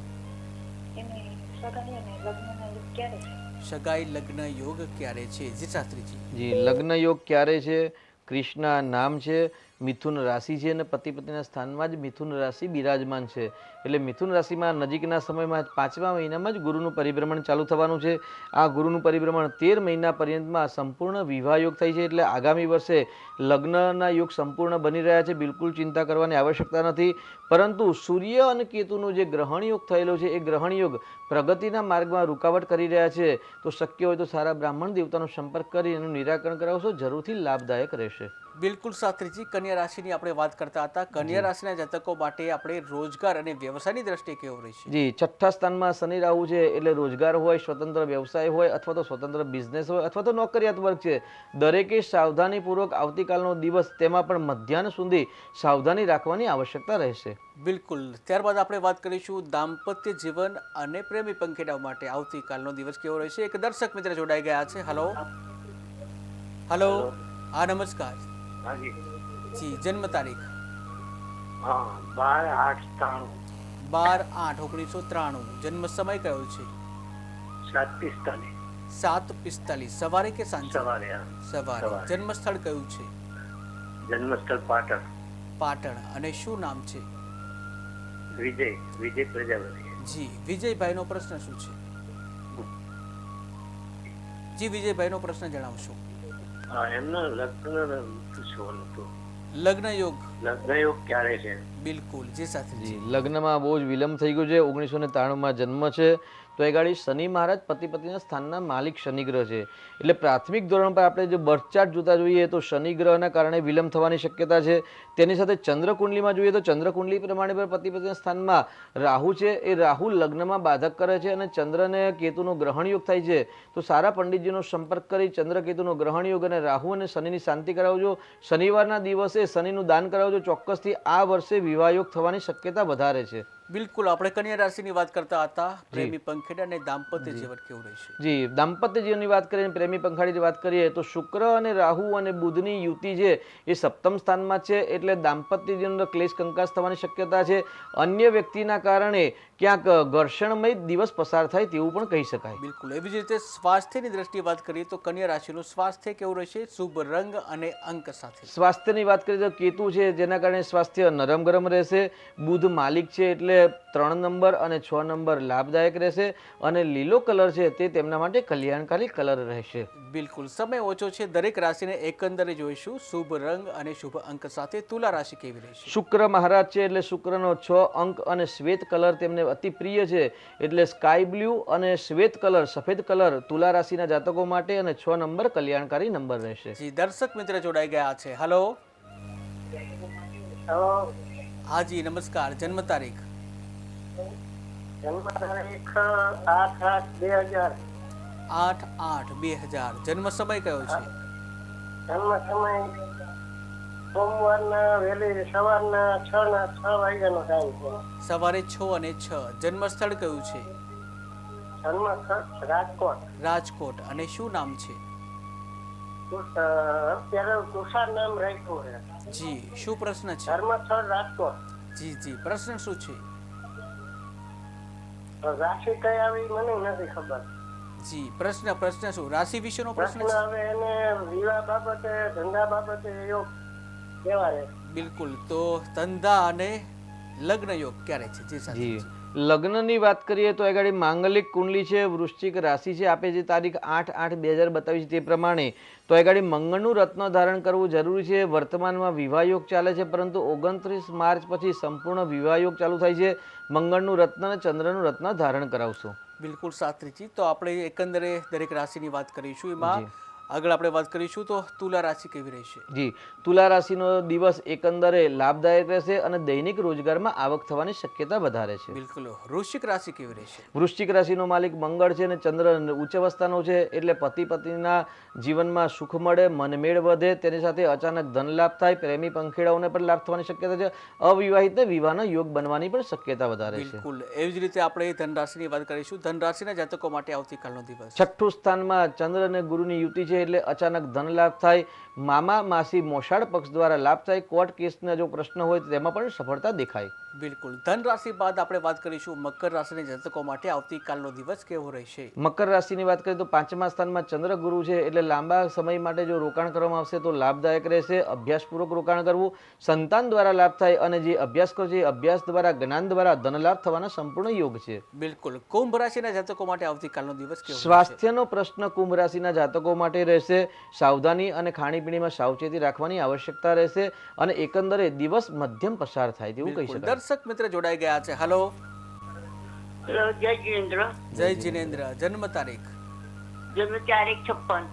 સગાઈ લગ્ન યોગ ક્યારે છે? જી શાસ્ત્રીજી. જી, લગ્ન યોગ ક્યારે છે? કૃષ્ણા નામ છે, મિથુન રાશિ છે અને પતિ પત્નીના સ્થાનમાં જ મિથુન રાશિ બિરાજમાન છે. એટલે મિથુન રાશિમાં નજીકના સમયમાં 5મા મહિનામાં જ ગુરુનું પરિભ્રમણ ચાલુ થવાનું છે. આ ગુરુનું પરિભ્રમણ 13 મહિના પર્યંતમાં સંપૂર્ણ વિવાહ યોગ થાય છે. એટલે આગામી વર્ષે લગ્નના યોગ સંપૂર્ણ બની રહ્યા છે. બિલકુલ ચિંતા કરવાની આવશ્યકતા નથી. પરંતુ સૂર્ય અને કેતુનો જે ગ્રહણ યોગ થયેલો છે એ ગ્રહણ યોગ પ્રગતિના માર્ગમાં રૂકાવટ કરી રહ્યા છે. તો શક્ય હોય તો સારા બ્રાહ્મણ દેવતાનો સંપર્ક કરી એનું નિરાકરણ કરાવશો, જરૂરથી લાભદાયક રહેશે. બિલકુલ શાસ્ત્રીજી, કન્યા રાશિની આપણે વાત કરતા હતા. કન્યા રાશિના જાતકો માટે આપણે રોજગાર અને વ્યવસાયની દ્રષ્ટિએ કેવું રહેશે? જી, 6થા સ્થાનમાં શનિ રાહુ છે, એટલે રોજગાર હોય, સ્વતંત્ર વ્યવસાય હોય અથવા તો સ્વતંત્ર બિઝનેસ હોય અથવા તો નોકરિયાત વર્ગ છે, દરેકે સાવધાનીપૂર્વક આવતીકાલનો દિવસ તેમાં પણ મધ્યાહન સુધી સાવધાની રાખવાની આવશ્યકતા રહેશે. બિલકુલ. ત્યારબાદ આપણે વાત કરીશું દાંપત્ય જીવન અને પ્રેમી પંખીડાઓ માટે આવતીકાલનો દિવસ કેવો રહેશે. એક દર્શક મિત્ર જોડાઈ ગયા છે. હલો. હલો. હા, નમસ્કાર. જી, જન્મ તારીખ? 12/8/1993. જન્મ સમય કયો છે? 7:45. સવારે કે સાંજે? સવારે. જન્મ સ્થળ કયું છે? જન્મસ્થળ પાટણ. પાટણ. અને શું નામ છે? વિજય પ્રજાપતિ. જી, વિજયભાઈનો પ્રશ્ન શું છે? જી, વિજયભાઈનો પ્રશ્ન જણાવશો. એમનો લગ્ન પૂછવાનું હતું. લગ્ન યોગ ક્યારે છે? બિલકુલ. જી શાસ્ત્રીજી. લગ્નમાં બહુ જ વિલંબ થઈ ગયો છે. 1993માં જન્મ છે. તો એ ગાડી શનિ મહારાજ પતિ પત્નીના સ્થાનના માલિક શનિ ગ્રહ છે. એટલે પ્રાથમિક ધોરણ પર આપણે જો બર્થ ચાર્ટ જોતા જોઈએ તો શનિ ગ્રહના કારણે વિલંબ થવાની શક્યતા છે. તેની સાથે ચંદ્ર કુંડલીમાં જોઈએ તો ચંદ્ર કુંડલી પ્રમાણે પર પતિ પત્નીના સ્થાનમાં રાહુ છે. એ રાહુ લગ્નમાં બાધક કરે છે અને ચંદ્રને કેતુનો ગ્રહણ યોગ થાય છે. તો સારા પંડિતજીનો સંપર્ક કરી ચંદ્ર કેતુનો ગ્રહણ યોગ અને રાહુ અને શનિની શાંતિ કરાવજો. શનિવારના દિવસે શનિનું દાન કરાવજો. ચોક્કસથી આ વર્ષે વિવાહ યોગ થવાની શક્યતા વધારે છે. બિલકુલ. આપણે કન્યા રાશિની વાત કરતા હતા. પ્રેમી પંખીડા અને દાંપત્ય જીવન કેવું રહેશે? જી, દાંપત્ય જીવનની વાત કરીએ, પ્રેમી પંખાડીની વાત કરીએ તો શુક્ર અને રાહુ અને બુધની યુતિ છે એ 7મ સ્થાનમાં છે. એટલે દાંપત્ય જીવનનો ક્લેશ કંકાસ થવાની શક્યતા છે. અન્ય વ્યક્તિના કારણે ક્યાંક ઘર્ષણમય દિવસ પસાર થાય તેવું પણ કહી શકાય. બિલકુલ. એવી જ રીતે સ્વાસ્થ્યની દ્રષ્ટિએ વાત કરીએ તો કન્યા રાશિનું સ્વાસ્થ્ય કેવું રહેશે શુભ રંગ અને અંક સાથે? સ્વાસ્થ્યની વાત કરીએ તો કેતુ છે જેના કારણે સ્વાસ્થ્ય નરમ ગરમ રહેશે. બુધ માલિક છે એટલે 3 નંબર અને 6 નંબર લાભદાયક રહેશે અને લીલો કલર છે તે તેમના માટે કલ્યાણકારી કલર રહેશે. બિલકુલ. સમય ઓછો છે. દરેક રાશિને એકંદરે જોઈશું શુભ રંગ અને શુભ અંક સાથે. તુલા રાશિ કેવી રહેશે? શુક્ર મહારાજ છે એટલે શુક્રનો 6 અંક અને શ્વેત કલર તેમને અતિ પ્રિય છે. એટલે સ્કાય બ્લુ અને શ્વેત કલર સફેદ કલર તુલા રાશિના જાતકો માટે અને 6 નંબર કલ્યાણકારી નંબર રહેશે. જી, દર્શક મિત્ર જોડાઈ ગયા છે. હલો. હાજી નમસ્કાર. જન્મ તારીખ? જન્મ તારીખ 8/8/2000. 8/8/2000. જન્મ સમય કયો છે? જન્મ સમય સોમવારના વહેલી સવારના 6 વાગ્યાનો ટાઈમ છે. સવારે 6 અને 6. જન્મ સ્થળ કયું છે? જન્મસ્થળ રાજકોટ. રાજકોટ. અને શું નામ છે? અત્યારે તુષાર નામ રાખ્યું છે. જી, શું પ્રશ્ન છે? જન્મસ્થળ રાજકોટ. જી જી, પ્રશ્ન શું છે? રાશિ કઈ આવી મને નથી ખબર. જી, પ્રશ્ન શું? રાશિ વિશેનો પ્રશ્ન પ્રશ્ન છે? હવે એને વિવાહ બાબતે ધંધા બાબતે યોગ કેવા રહે? બિલકુલ. તો ધંધા અને લગ્ન યોગ ક્યારે છે? જી જી સાહેબ. લગ્નની વાત કરીએ તો આગળ માંગલિક કુંડલી છે, વૃશ્ચિક રાશિ છે, આપે જે તારીખ 8/8/2022 બતાવી છે તે પ્રમાણે તો આગળ મંગળનું રત્ન ધારણ કરવું જરૂરી છે. વર્તમાનમાં વિવાહ યોગ ચાલે છે, પરંતુ 29 માર્ચ પછી સંપૂર્ણ વિવાહ યોગ ચાલુ થાય છે. મંગળનું રત્ન અને ચંદ્રનું રત્ન ધારણ કરાવશો. બિલકુલ શાસ્ત્રીજી. તો આપણે એકંદરે દરેક રાશિની વાત કરીશું. એમાં આગળ આપણે વાત કરીશું તો તુલા રાશિ કેવી રહેશે? જી, તુલા રાશિનો દિવસ એકંદરે લાભદાયક રહેશે અને દૈનિક રોજગારમાં આવક થવાની શક્યતા વધારે છે. બિલકુલ. વૃશ્ચિક રાશિ કેવી રહેશે? વૃશ્ચિક રાશિનો માલિક મંગળ છે અને ચંદ્ર ઉચ્ચ અવસ્થાનો છે, એટલે પતિ પત્નીના જીવનમાં સુખ મળે, મનમેળ વધે, તેની સાથે અચાનક ધન લાભ થાય, પ્રેમી પંખીડાઓને પણ લાભ થવાની શક્યતા છે. અવિવાહિતને વિવાહનો યોગ બનવાની પણ શક્યતા વધારે છે. બિલકુલ. એવી જ રીતે આપણે ધન રાશિની વાત કરીશું. ધન રાશિના જાતકો માટે આવતીકાલનો દિવસ. છઠ્ઠું સ્થાનમાં ચંદ્ર અને ગુરુની યુતિ છે, એટલે અચાનક ધન લાભ થાય, મામા માસી મોસાળ પક્ષ દ્વારા લાભ થાય, કોર્ટ કેસના જો પ્રશ્ન હોય તો તેમાં પણ સફળતા દેખાય. બિલકુલ. ધન રાશિ બાદ આપણે વાત કરીશું મકર રાશિના જાતકો માટે આવતીકાલનો દિવસ કેવો રહેશે? મકર રાશિની વાત કરીએ તો 5મા સ્થાનમાં ચંદ્ર ગુરુ છે, એટલે લાંબા સમય માટે જો રોકાણ કરવામાં આવશે તો લાભદાયક રહેશે. અભ્યાસપૂર્વક રોકાણ કરવું, સંતાન દ્વારા લાભ થાય અને જે અભ્યાસ કરો છે અભ્યાસ દ્વારા જ્ઞાન દ્વારા ધન લાભ થવાના સંપૂર્ણ યોગ છે. બિલકુલ. કુંભ રાશિના જાતકો માટે આવતીકાલનો દિવસ કેવો રહેશે? સ્વાસ્થ્યનો પ્રશ્ન કુંભ રાશિના જાતકો માટે રહેશે. સાવધાની અને ખાણીપીણીમાં સાવચેતી રાખવાની આવશ્યકતા રહેશે અને એકંદરે દિવસ મધ્યમ પસાર થાય તેવું કહી બિલકુલ. શકાય. દર્શક મિત્ર જોડાઈ ગયા છે. હેલો. હેલો, જય જીનેન્દ્ર. જય જીનેન્દ્ર. જન્મ તારીખ? જન્મ તારીખ 56.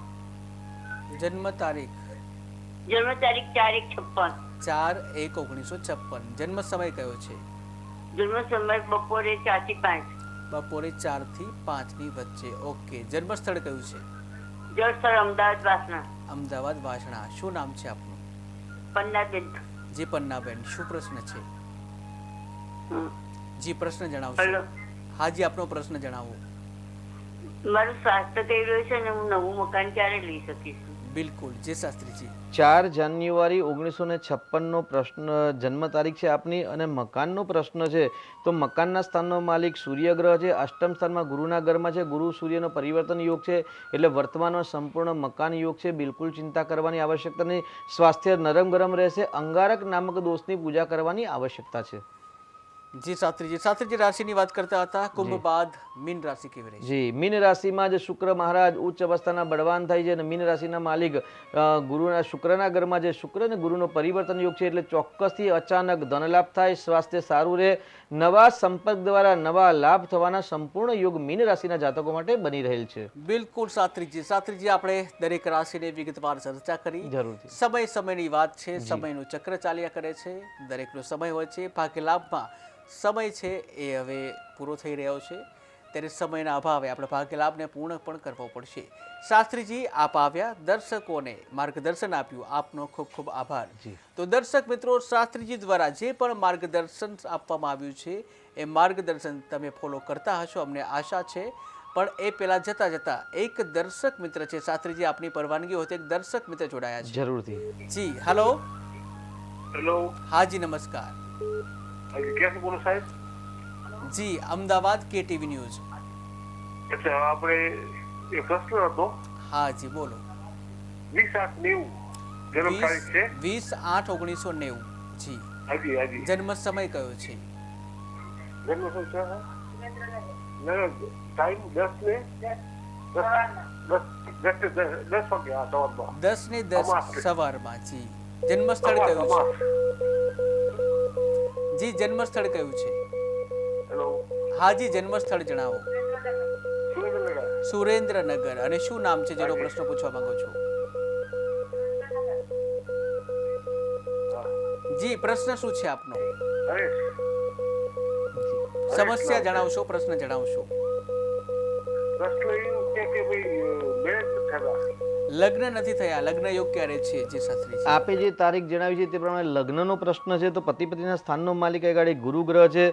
જન્મ તારીખ જન્મ તારીખ 4/1/56. 4/1/1956. જન્મ સમય કયો છે? જન્મ સમય બપોરે 4 થી 5. બપોરે 4 થી 5 ની વચ્ચે. ઓકે. જન્મ સ્થળ કયું છે? જળસ્થળ અમદાવાદ વાસણા. અમદાવાદ વાસણા. શું નામ છે આપનું? પન્નાબેન. જી પન્નાબેન, શું પ્રશ્ન છે? હમ. જી, પ્રશ્ન જણાવશો. હેલો, હાજી, આપનો પ્રશ્ન જણાવો. મારું સ્વાસ્થ્ય થઈ રહ્યું છે અને હું નવું મકાન ક્યારે લઈ શકીશ? બિલકુલ. જે શાસ્ત્રીજી. 4 જાન્યુઆરી 1956નો પ્રશ્ન જન્મ તારીખ છે આપની અને મકાનનો પ્રશ્ન છે. તો મકાનના સ્થાનનો માલિક સૂર્યગ્રહ છે, અષ્ટમ સ્થાનમાં ગુરુના ઘરમાં છે. ગુરુ સૂર્યનો પરિવર્તન યોગ છે, એટલે વર્તમાનમાં સંપૂર્ણ મકાન યોગ છે. બિલકુલ ચિંતા કરવાની આવશ્યકતા નહીં. સ્વાસ્થ્ય નરમ ગરમ રહેશે. અંગારક નામક દોષની પૂજા કરવાની આવશ્યકતા છે. જી શાસ્ત્રીજી. શાસ્ત્રીજી રાશિની વાત કરતા હતા. કુંભ બાદ મીન રાશિ કેવી રહેશે? જી, મીન રાશિમાં જ શુક્ર મહારાજ ઉચ્ચ અવસ્થાના બળવાન થાય છે અને મીન રાશિના માલિક શુક્રના ઘરમાં જે શુક્ર અને ગુરુનો પરિવર્તન યોગ છે, એટલે ચોક્કસથી અચાનક ધન લાભ થાય, સ્વાસ્થ્ય સારું રહે, નવા સંપર્ક દ્વારા નવા લાભ થવાના સંપૂર્ણ યોગ મીન રાશિના જાતકો માટે બની રહેલ છે. બિલકુલ શાસ્ત્રીજી. શાસ્ત્રીજી, આપણે દરેક રાશિને વિગતવાર ચર્ચા કરી. જરૂરથી. સમયની વાત છે. સમયનું ચક્ર ચાલ્યા કરે છે. દરેકનો સમય હોય છે. ભાગ્ય લાભમાં સમય છે એ હવે પૂરો થઈ રહ્યો છે, ત્યારે સમયના અભાવે આપણે ભાગ્ય લાભને પૂર્ણ પણ કરવો પડશે. શાસ્ત્રીજી, આપ આવ્યા, દર્શકોને માર્ગદર્શન આપ્યું, આપનો ખૂબ ખૂબ આભાર. તો દર્શક મિત્રો, શાસ્ત્રીજી દ્વારા જે પણ માર્ગદર્શન આપવામાં આવ્યું છે એ માર્ગદર્શન તમે ફોલો કરતા હશો, અમને આશા છે. પણ એ પહેલા જતા એક દર્શક મિત્ર છે. શાસ્ત્રીજી, આપની પરવાનગી હોય તો એક દર્શક મિત્ર જોડાયા છે. જરૂરથી. જી, હેલો. હેલો, હાજી, નમસ્કાર. ક્યાંથી બોલો સાહેબ? જી, અમદાવાદ KTV ન્યૂઝ. એટલે આપણે એક પ્રશ્ન હતો. હા જી, બોલો. 20/8/90 જન્મ તારીખ છે. 20/8/1990. જી. હાજી હાજી. જન્મ સમય કયો છે? જન્મ શું છે? ના, ટાઈમ 10 ને 10 વાગે. હા, સવારમાં 10 ને 10 સવારમાં. જી. જન્મ સ્થળ કયું છે? જી, જન્મ સ્થળ કયું છે? હેલો, હા જી, જન્મ સ્થળ જણાવો. સુરેન્દ્રનગર. અને શું નામ છે જેનો પ્રશ્ન પૂછવા માંગો છો? જી, પ્રશ્ન શું છે આપનો? સમસ્યા જણાવશો, પ્રશ્ન જણાવશો. પ્રશ્ન એવું છે કે ભાઈ મેરેજ થતા લગ્ન નથી થયા, લગ્ન યોગ ક્યારે છે જે શાસ્ત્રીજી? આપે જે તારીખ જણાવી છે તે પ્રમાણે લગ્નનો પ્રશ્ન છે તો પતિ પત્નીના સ્થાનનો માલિક એ ગાડી ગુરુ ગ્રહ છે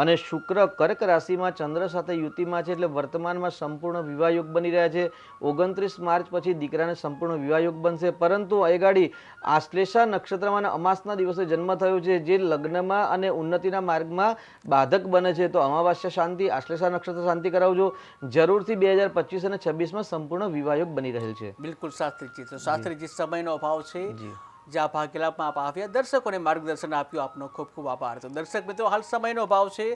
અને શુક્ર કર્ક રાશિમાં ચંદ્ર સાથે યુતિમાં છે, એટલે વર્તમાનમાં સંપૂર્ણ વિવાહ યોગ બની રહ્યા છે. 29 માર્ચ પછી દીકરાને સંપૂર્ણ વિવાહ યોગ બનશે, પરંતુ એ ગાડી આશ્લેષા નક્ષત્રમાં અને અમાસના દિવસે જન્મ થયો છે, જે લગ્નમાં અને ઉન્નતિના માર્ગમાં બાધક બને છે. તો અમાવાસ્યા શાંતિ, આશ્લેષા નક્ષત્ર શાંતિ કરાવજો જરૂરથી. 2025 અને 26માં સંપૂર્ણ વિવાહ યોગ બની રહેલ છે. બિલકુલ શાસ્ત્રીજી. તો શાસ્ત્રીજી સમયનો અભાવ છે, જ્યાં ભાગ્યલાભમાં આપ આવ્યા, દર્શકોને માર્ગદર્શન આપ્યું, આપનો ખૂબ ખૂબ આભાર. તો દર્શક મિત્રો, હાલ સમયનો અભાવ છે,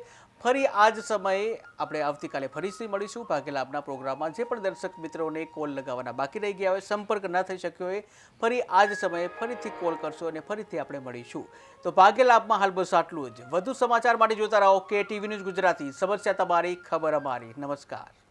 ફરી આ જ સમયે આપણે આવતીકાલે ફરીથી મળીશું ભાગ્યલાભના પ્રોગ્રામમાં. જે પણ દર્શક મિત્રોને કોલ લગાવવાના બાકી રહી ગયા હોય, સંપર્ક ન થઈ શક્યો હોય, ફરી આ જ સમયે ફરીથી કોલ કરશો અને ફરીથી આપણે મળીશું. તો ભાગ્યલાભમાં હાલ બસ આટલું જ. વધુ સમાચાર માટે જોતા રહો કે ટીવી ન્યૂઝ ગુજરાતી. સમસ્યા તમારી, ખબર અમારી. નમસ્કાર.